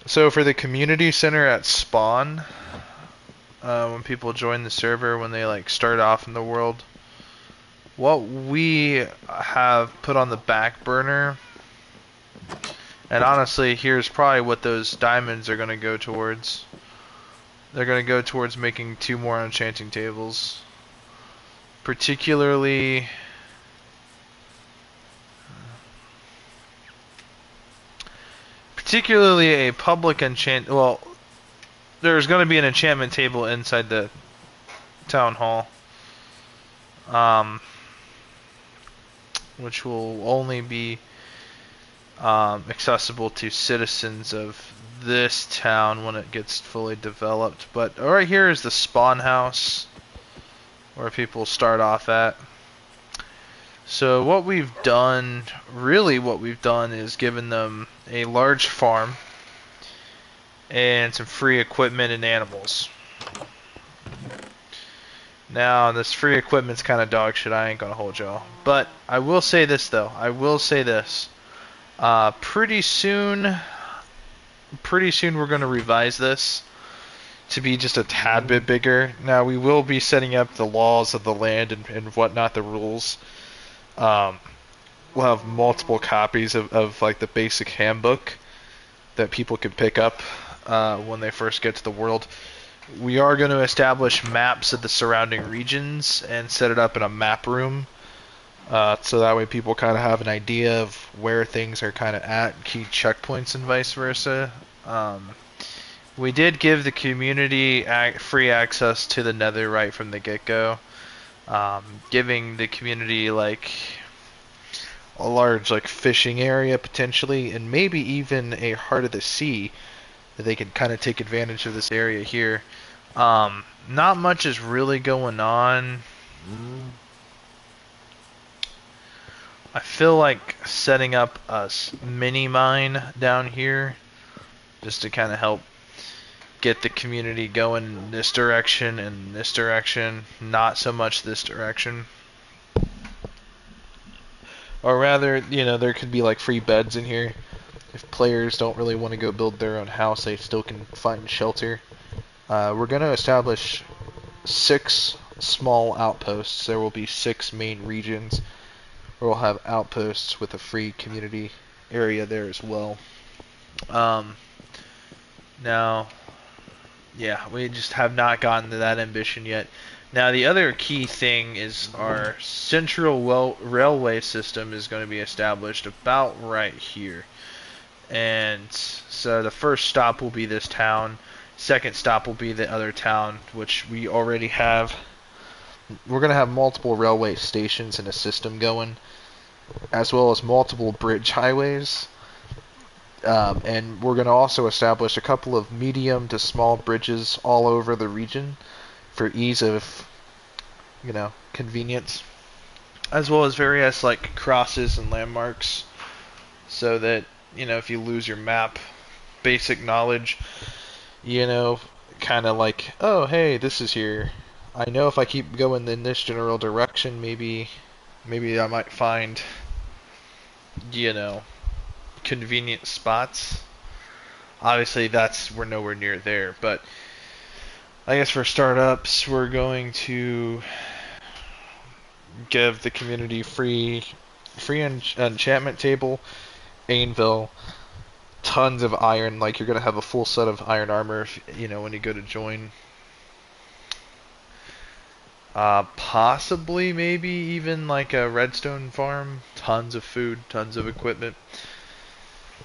Speaker 1: So for the community center at spawn, when people join the server, when they like start off in the world, what we have put on the back burner, and honestly, here's probably what those diamonds are going to go towards. They're going to go towards making 2 more enchanting tables. Particularly a public enchant. Well, there's going to be an enchantment table inside the town hall, which will only be accessible to citizens of this town when it gets fully developed. But right here is the spawn house where people start off at. So what we've done, is given them a large farm and some free equipment and animals. Now, this free equipment's kind of dog shit. I ain't gonna hold y'all. But I will say this, though. Pretty soon we're gonna revise this to be just a tad bit bigger. Now, we will be setting up the laws of the land and whatnot, the rules. We'll have multiple copies of like the basic handbook that people can pick up when they first get to the world. We are going to establish maps of the surrounding regions and set it up in a map room, so that way people kind of have an idea of where things are kind of at, key checkpoints and vice versa. We did give the community free access to the nether right from the get-go, giving the community like a large like fishing area potentially, and maybe even a heart of the sea that they can kind of take advantage of this area here. Not much is really going on. I feel like setting up a mini mine down here just to kind of help get the community going in this direction and this direction, not so much this direction. Or rather, you know, there could be like free beds in here. If players don't really want to go build their own house, they still can find shelter. We're going to establish 6 small outposts. There will be 6 main regions where we'll have outposts with a free community area there as well. Now, yeah, we just have not gotten to that ambition yet. Now, the other key thing is our central railway system is going to be established about right here. And so the first stop will be this town. Second stop will be the other town, which we already have. We're going to have multiple railway stations in a system going, as well as multiple bridge highways. And we're going to also establish a couple of medium to small bridges all over the region for ease of, you know, convenience, as well as various like crosses and landmarks, so that, you know, if you lose your map basic knowledge, you know, kind of like, oh hey, this is here. I know if I keep going in this general direction, maybe I might find, you know, convenient spots. Obviously we're nowhere near there, but I guess for startups we're going to give the community free enchantment table, anvil, tons of iron. Like, you're gonna have a full set of iron armor if, you know, when you go to join. Possibly maybe even like a redstone farm, tons of food, tons of equipment.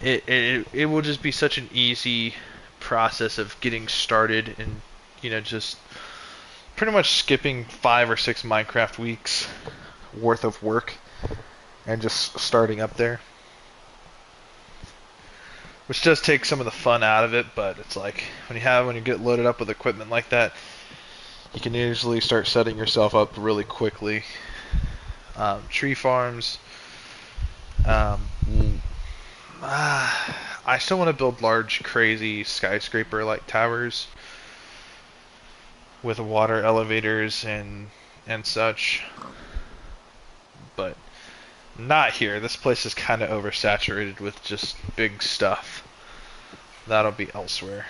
Speaker 1: It will just be such an easy process of getting started, and, you know, just pretty much skipping 5 or 6 Minecraft weeks worth of work and just starting up there, which does take some of the fun out of it. But it's like when you get loaded up with equipment like that, you can usually start setting yourself up really quickly. Tree farms. I still want to build large, crazy skyscraper-like towers with water elevators and such, but not here. This place is kind of oversaturated with just big stuff. That'll be elsewhere.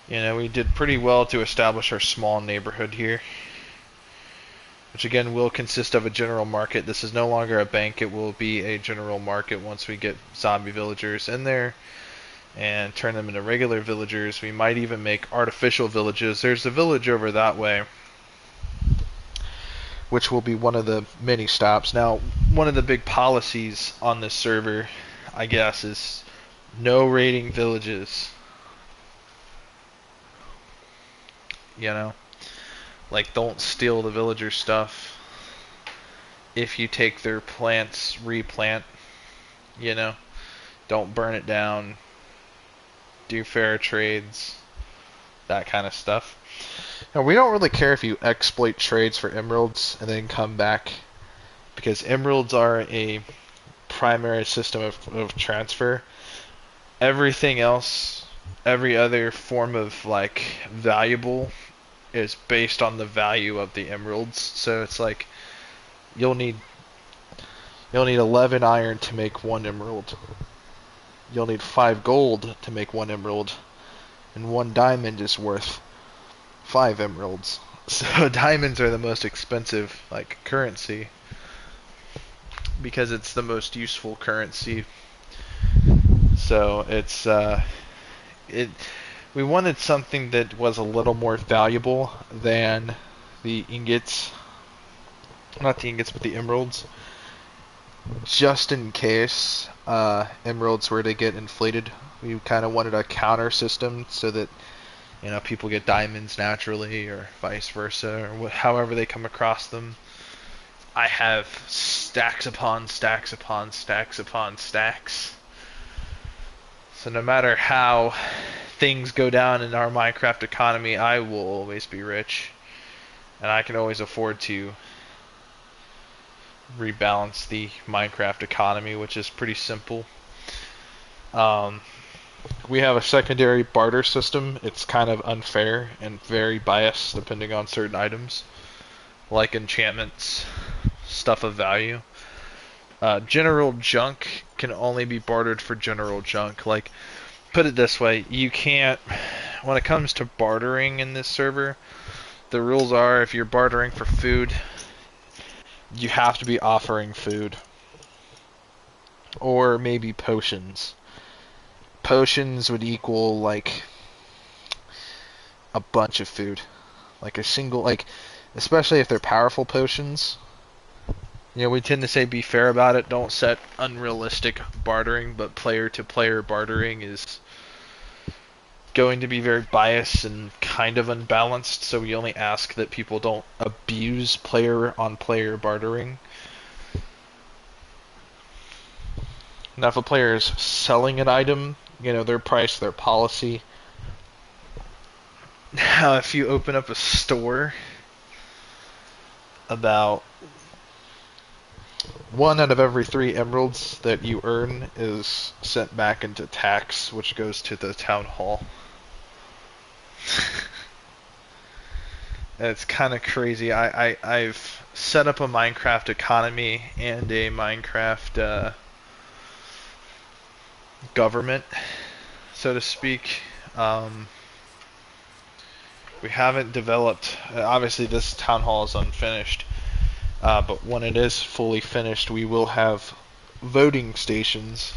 Speaker 1: You know, we did pretty well to establish our small neighborhood here, which again will consist of a general market. This is no longer a bank, it will be a general market once we get zombie villagers in there and turn them into regular villagers. We might even make artificial villages. There's a village over that way, which will be one of the mini stops. Now, one of the big policies on this server, I guess, is no raiding villages. You know? Like, don't steal the villager stuff. If you take their plants, replant. You know? Don't burn it down. Do fair trades. That kind of stuff. Now, we don't really care if you exploit trades for emeralds and then come back, because emeralds are a primary system of transfer. Everything else, every other form of like valuable, is based on the value of the emeralds. So it's like you'll need 11 iron to make 1 emerald. You'll need 5 gold to make 1 emerald, and 1 diamond is worth 5 emeralds. So diamonds are the most expensive like currency because it's the most useful currency. So it's we wanted something that was a little more valuable than the ingots. Not the ingots, but the emeralds. Just in case emeralds were to get inflated, we kind of wanted a counter system so that, you know, people get diamonds naturally, or vice versa, or however they come across them. I have stacks upon stacks upon stacks upon stacks. So no matter how things go down in our Minecraft economy, I will always be rich. And I can always afford to rebalance the Minecraft economy, which is pretty simple. We have a secondary barter system. It's kind of unfair and very biased depending on certain items, like enchantments, stuff of value. General junk can only be bartered for general junk. Like, put it this way, you can't, when it comes to bartering in this server, the rules are if you're bartering for food, you have to be offering food. Or maybe potions. Potions would equal, like, a bunch of food. Like a single, like, especially if they're powerful potions. You know, we tend to say be fair about it, don't set unrealistic bartering, but player-to-player bartering is going to be very biased and kind of unbalanced, so we only ask that people don't abuse player-on-player bartering. Now, if a player is selling an item, you know, their price, their policy. Now, if you open up a store, about 1 out of every 3 emeralds that you earn is sent back into tax, which goes to the town hall. It's kind of crazy. I've set up a Minecraft economy and a Minecraft government, so to speak. We haven't developed. Obviously, this town hall is unfinished. But when it is fully finished, we will have voting stations.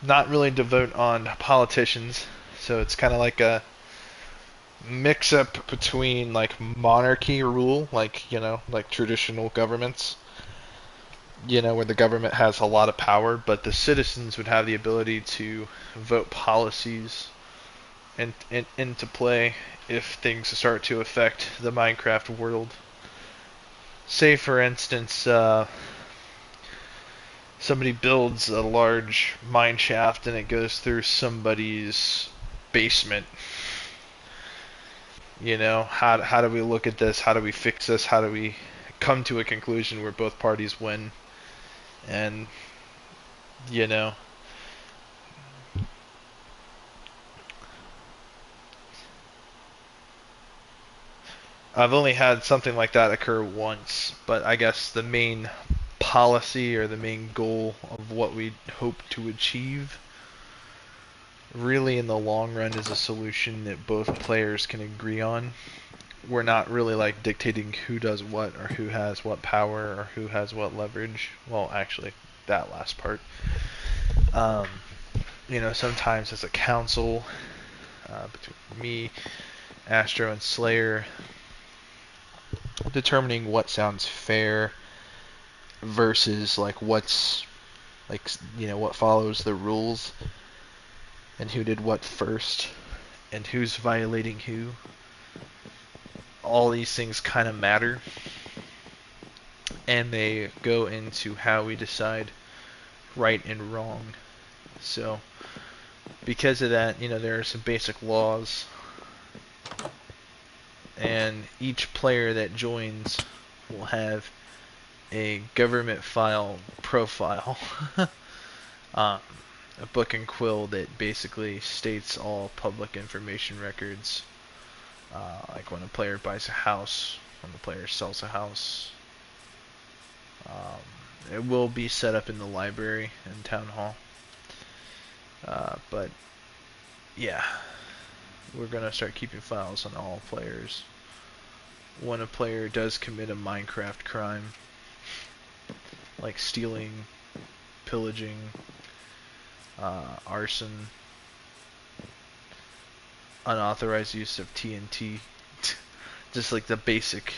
Speaker 1: Not really to vote on politicians, so it's kind of like a mix-up between like monarchy rule, like, you know, like traditional governments, you know, where the government has a lot of power, but the citizens would have the ability to vote policies into play if things start to affect the Minecraft world. Say, for instance, somebody builds a large mine shaft and it goes through somebody's basement. You know, how do we look at this? How do we fix this? How do we come to a conclusion where both parties win? And, you know, I've only had something like that occur once, but I guess the main policy or the main goal of what we hope to achieve really in the long run is a solution that both players can agree on. We're not really like dictating who does what or who has what power or who has what leverage. Well, actually, that last part. Um, sometimes as a council between me, Astro, and Slayer, determining what sounds fair versus like what's like what follows the rules and who did what first and who's violating who. All these things kind of matter, and they go into how we decide right and wrong. So because of that, there are some basic laws, and each player that joins will have a government file profile, a book and quill that basically states all public information records, like when a player buys a house, when the player sells a house. It will be set up in the library and town hall. But yeah, we're gonna start keeping files on all players. When a player does commit a Minecraft crime, like stealing, pillaging, arson, unauthorized use of TNT, just like the basic,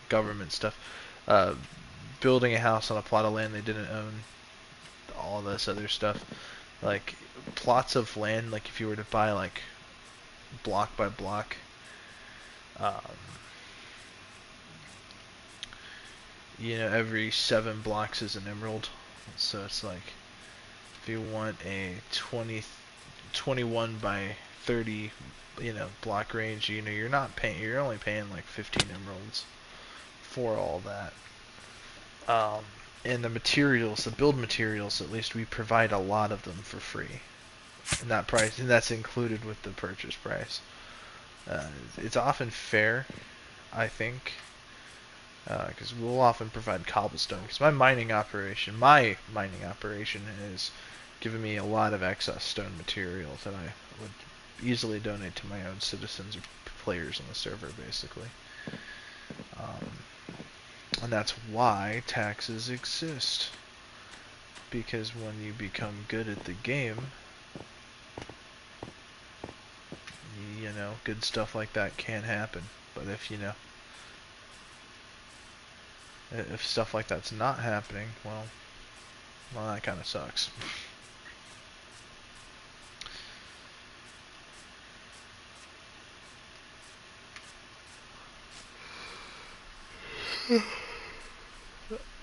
Speaker 1: government stuff. Uh, Building a house on a plot of land they didn't own, all this other stuff. Like plots of land, like if you were to buy like block by block, um, every 7 blocks is an emerald. So it's like if you want a 21 by 30, block range, you're only paying like 15 emeralds for all that. And the materials, the build materials, at least we provide a lot of them for free. And that's included with the purchase price. It's often fair, I think, because we'll often provide cobblestone. Because my mining operation is giving me a lot of excess stone material that I would easily donate to my own citizens or players on the server, basically. And that's why taxes exist. Because when you become good at the game, good stuff like that can happen. But if stuff like that's not happening, well, that kind of sucks.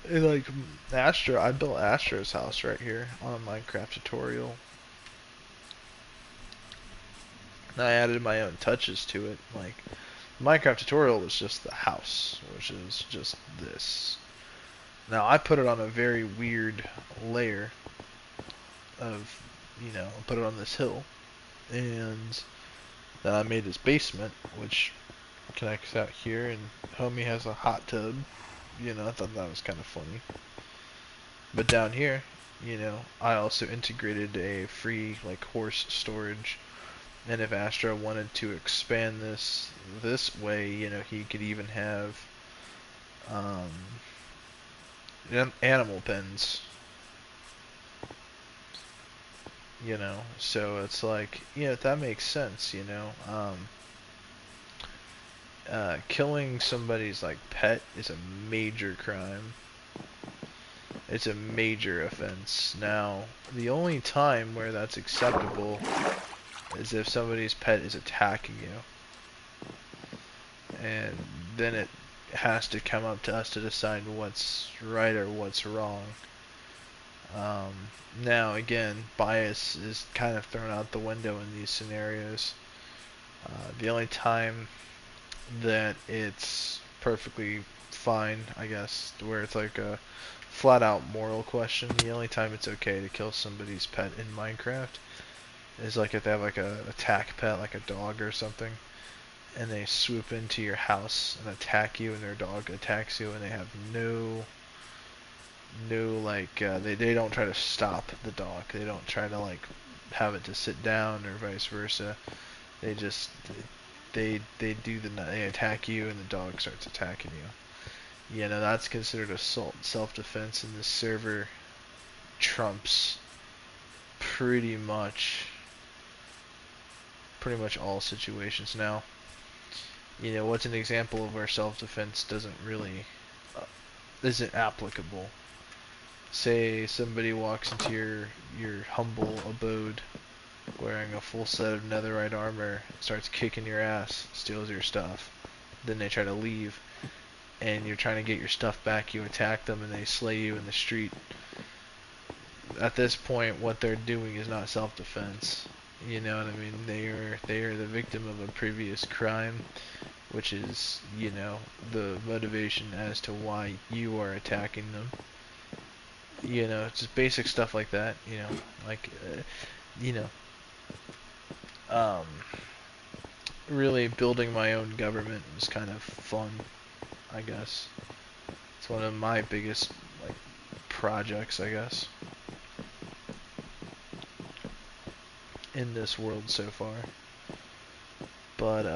Speaker 1: Like I built Astro's house right here on a Minecraft tutorial. And I added my own touches to it. Like, the Minecraft tutorial was just the house, which is just this. Now, I put it on a very weird layer of, put it on this hill. And then I made this basement, which connects out here, and homie has a hot tub. I thought that was kind of funny. But down here, I also integrated a free, like, horse storage. And if Astra wanted to expand this way, he could even have animal pens. So it's like, that makes sense. Killing somebody's like pet is a major crime. It's a major offense. Now, the only time where that's acceptable is if somebody's pet is attacking you. And then it has to come up to us to decide what's right or what's wrong. Now, again, bias is kind of thrown out the window in these scenarios. The only time that it's perfectly fine, I guess, where it's like a flat out moral question, the only time it's okay to kill somebody's pet in Minecraft is like if they have like a attack pet, like a dog or something. and they swoop into your house and attack you, and their dog attacks you, and they have no like they don't try to stop the dog. They don't try to like have it to sit down or vice versa. They just they attack you, and the dog starts attacking you. You know, that's considered assault self-defense, and this server trumps pretty much all situations now. You know, what's an example of where self-defense doesn't really isn't applicable? Say somebody walks into your humble abode wearing a full set of netherite armor, starts kicking your ass, steals your stuff. Then they try to leave, and you're trying to get your stuff back. You attack them, and they slay you in the street. At this point, what they're doing is not self-defense. You know what I mean? They are the victim of a previous crime, which is, you know, the motivation as to why you are attacking them. You know, just basic stuff like that. You know, like, you know, um, really building my own government was kind of fun, I guess. It's one of my biggest like projects, I guess, in this world so far. But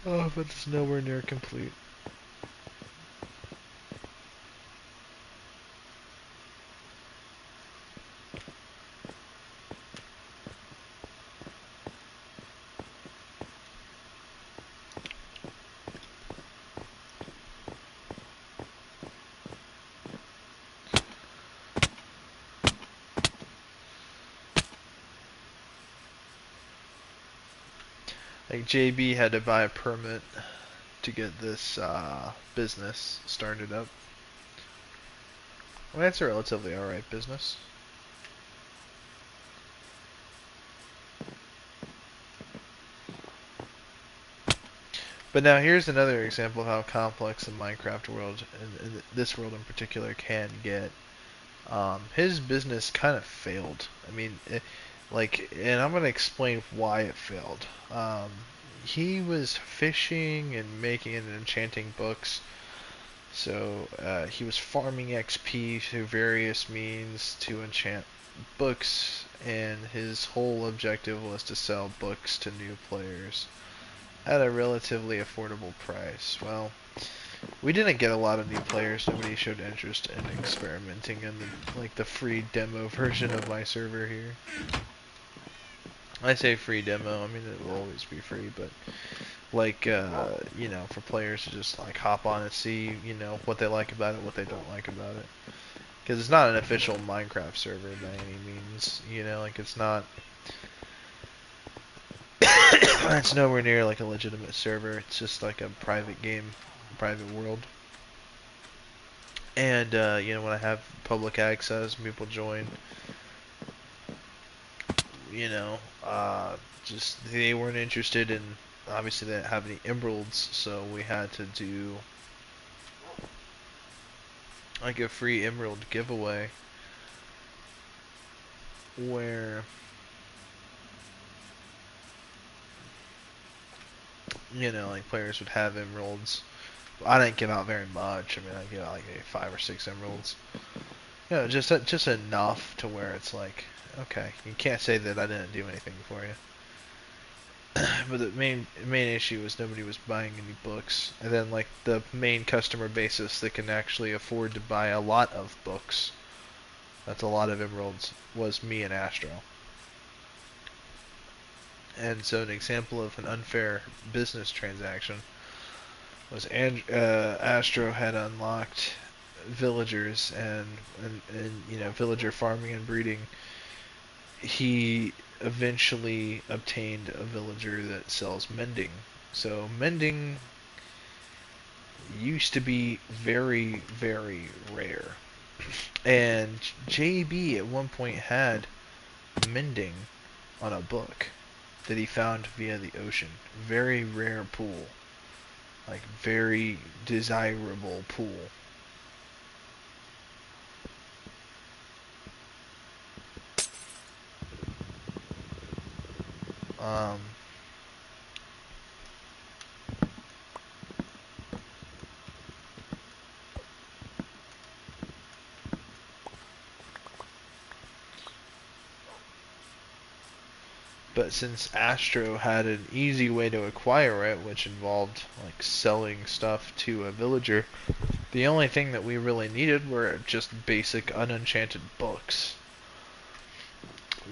Speaker 1: oh, but it's nowhere near complete. Like JB had to buy a permit to get this business started up. Well, that's a relatively alright business. But now here's another example of how complex the Minecraft world, and this world in particular, can get. His business kind of failed. I mean, and I'm gonna explain why it failed. He was fishing and making and enchanting books, so he was farming XP through various means to enchant books, and his whole objective was to sell books to new players at a relatively affordable price. Well, we didn't get a lot of new players. Nobody showed interest in experimenting in the free demo version of my server here. I say free demo, I mean it will always be free, but like you know, for players to just like hop on and see, you know, what they like about it, what they don't like about it. Because it's not an official Minecraft server by any means, you know, like it's not it's nowhere near like a legitimate server. It's just like a private game, private world. And you know, when I have public access, people join. You know, just they weren't interested in. Obviously, they didn't have any emeralds, so we had to do like a free emerald giveaway where you know, like players would have emeralds. I didn't give out very much. I mean, I gave out like maybe 5 or 6 emeralds. You know, just enough to where it's like, okay, you can't say that I didn't do anything for you. But the main issue was nobody was buying any books, and then like the main customer basis that can actually afford to buy a lot of books, that's a lot of emeralds, was me and Astro. And so an example of an unfair business transaction was Astro had unlocked villagers and you know, villager farming and breeding. He eventually obtained a villager that sells mending. So mending used to be very, very rare. And JB at one point had mending on a book that he found via the ocean. Very rare pool. Like, very desirable pool. Um, but since Astro had an easy way to acquire it, which involved like selling stuff to a villager, the only thing that we really needed were just basic unenchanted books,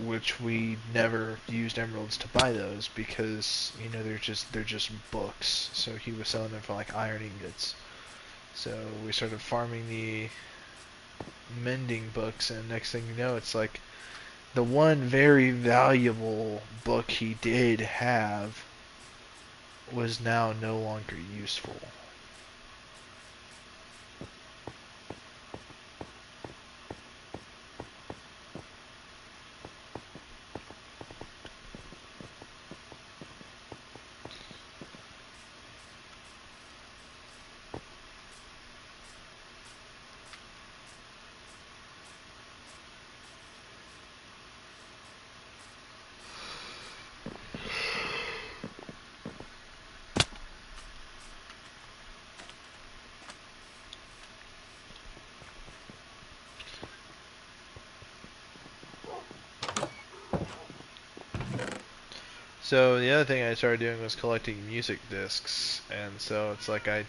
Speaker 1: which we never used emeralds to buy those because they're just books. So he was selling them for like iron ingots. So we started farming the mending books, and next thing you know, it's like the one very valuable book he did have was now no longer useful. So the other thing I started doing was collecting music discs, and so it's like I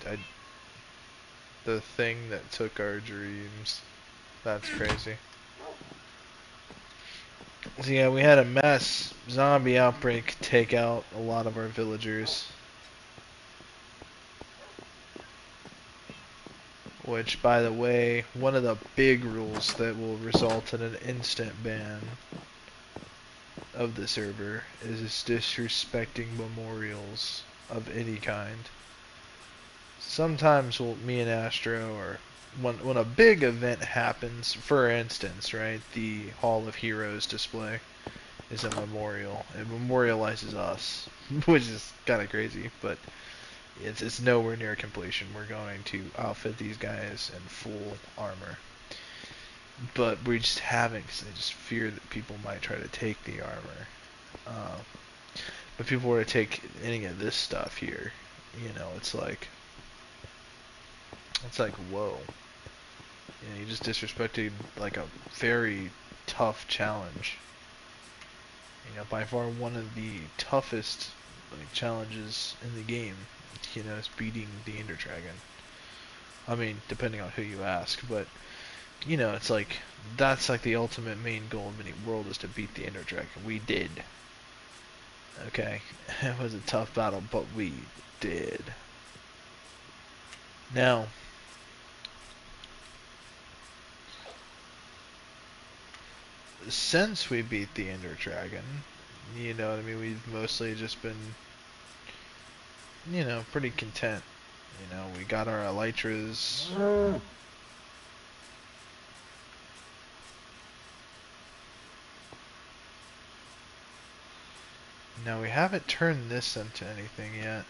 Speaker 1: the thing that took our dreams. That's crazy. So yeah, we had a mass zombie outbreak take out a lot of our villagers. Which, by the way, one of the big rules that will result in an instant ban of the server is disrespecting memorials of any kind. Sometimes me and Astro, or when a big event happens, for instance, right, the Hall of Heroes display is a memorial. It memorializes us, which is kind of crazy, but it's nowhere near completion. We're going to outfit these guys in full armor. But we just haven't, because I just fear that people might try to take the armor. Uh, but if people were to take any of this stuff here, it's like whoa. You just disrespected like a very tough challenge. By far one of the toughest like challenges in the game. Is beating the Ender Dragon. I mean, depending on who you ask, but it's like that's like the ultimate main goal of any world is to beat the Ender Dragon. We did. Okay, it was a tough battle, but we did. Now, since we beat the Ender Dragon, you know what I mean, we've mostly just been, pretty content. We got our elytras. Now, we haven't turned this into anything yet.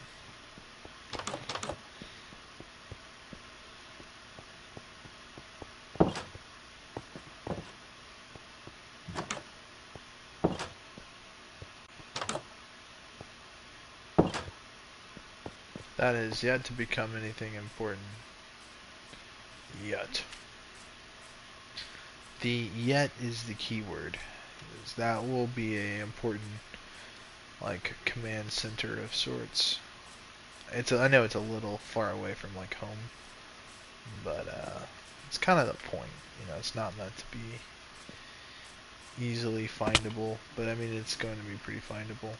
Speaker 1: That is yet to become anything important. Yet. The yet is the keyword. That will be a important, like, command center of sorts. I know it's a little far away from, like, home, but, it's kind of the point. It's not meant to be easily findable, but, I mean, it's going to be pretty findable.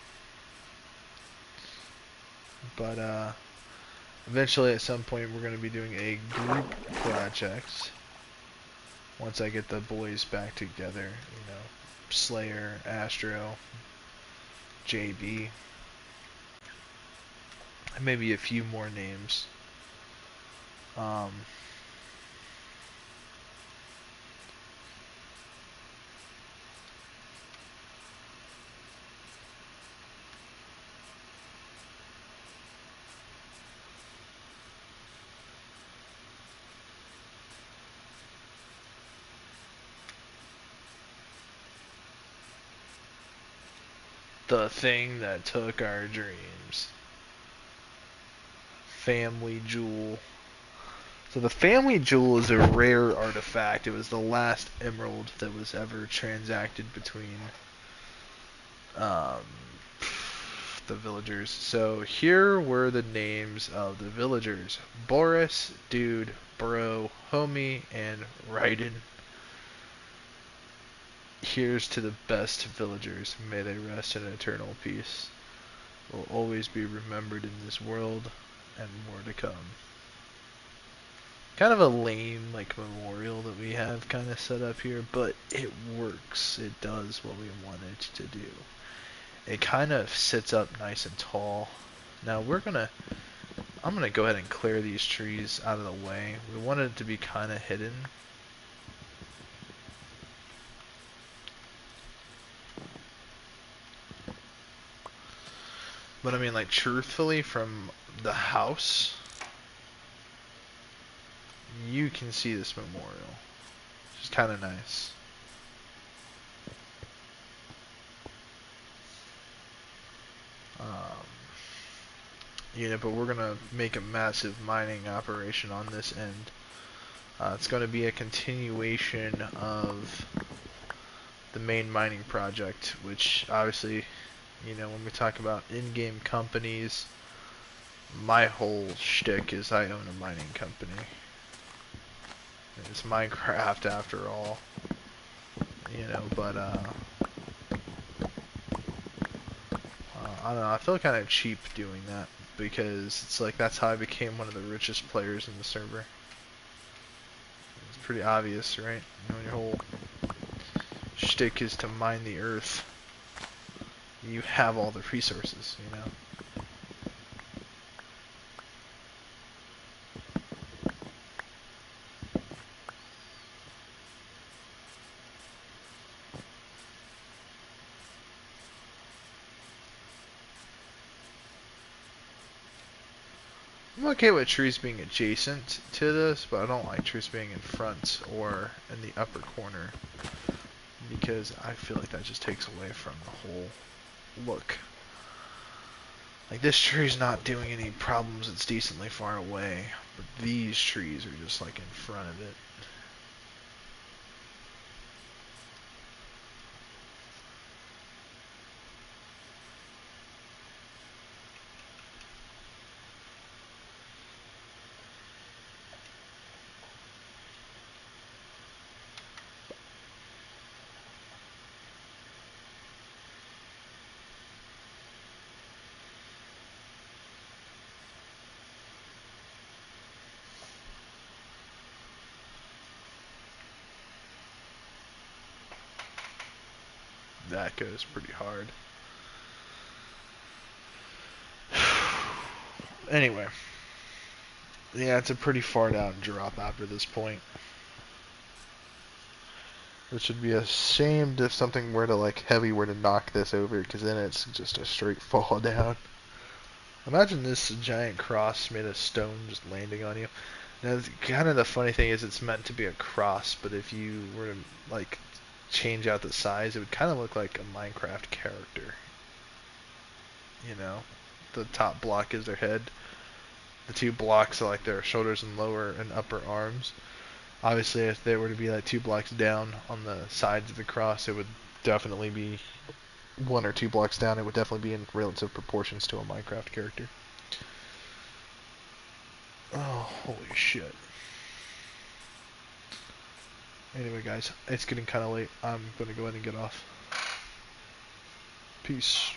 Speaker 1: But, eventually at some point we're going to be doing a group project. Once I get the boys back together, Slayer, Astro, JB, and maybe a few more names. Um, The thing that took our dreams. Family Jewel. So the family jewel is a rare artifact. It was the last emerald that was ever transacted between um, the villagers. So here were the names of the villagers: Boris, Dude, Bro, Homie, and Raiden. Here's to the best villagers. May they rest in eternal peace. Will always be remembered in this world and more to come. Kind of a lame like memorial that we have kind of set up here, but it works. It does what we want it to do. It kind of sits up nice and tall. Now I'm gonna go ahead and clear these trees out of the way. We want it to be kind of hidden. But I mean, like, truthfully, from the house, you can see this memorial. Which is kind of nice. Um, but we're gonna make a massive mining operation on this end. It's going to be a continuation of the main mining project, which obviously, when we talk about in-game companies, my whole shtick is I own a mining company. It's Minecraft after all, but I don't know, I feel kind of cheap doing that because it's like that's how I became one of the richest players in the server. It's pretty obvious, right? Your whole shtick is to mine the earth. You have all the resources. I'm okay with trees being adjacent to this, but I don't like trees being in front or in the upper corner because I feel like that just takes away from the whole look. Like, this tree's not doing any problems, it's decently far away, but these trees are just like in front of it. That goes pretty hard. Anyway, yeah, it's a pretty far down drop after this point. Which would be a shame if something were to, like, heavy were to knock this over, because then it's just a straight fall down. Imagine this giant cross made of stone just landing on you. Now, kind of the funny thing is it's meant to be a cross, but if you were to, like, change out the size, it would kind of look like a Minecraft character. The top block is their head. The two blocks are like their shoulders and lower and upper arms. Obviously, if they were to be like 2 blocks down on the sides of the cross, it would definitely be 1 or 2 blocks down. It would definitely be in relative proportions to a Minecraft character. Oh, holy shit. Anyway, guys, it's getting kind of late. I'm going to go ahead and get off. Peace.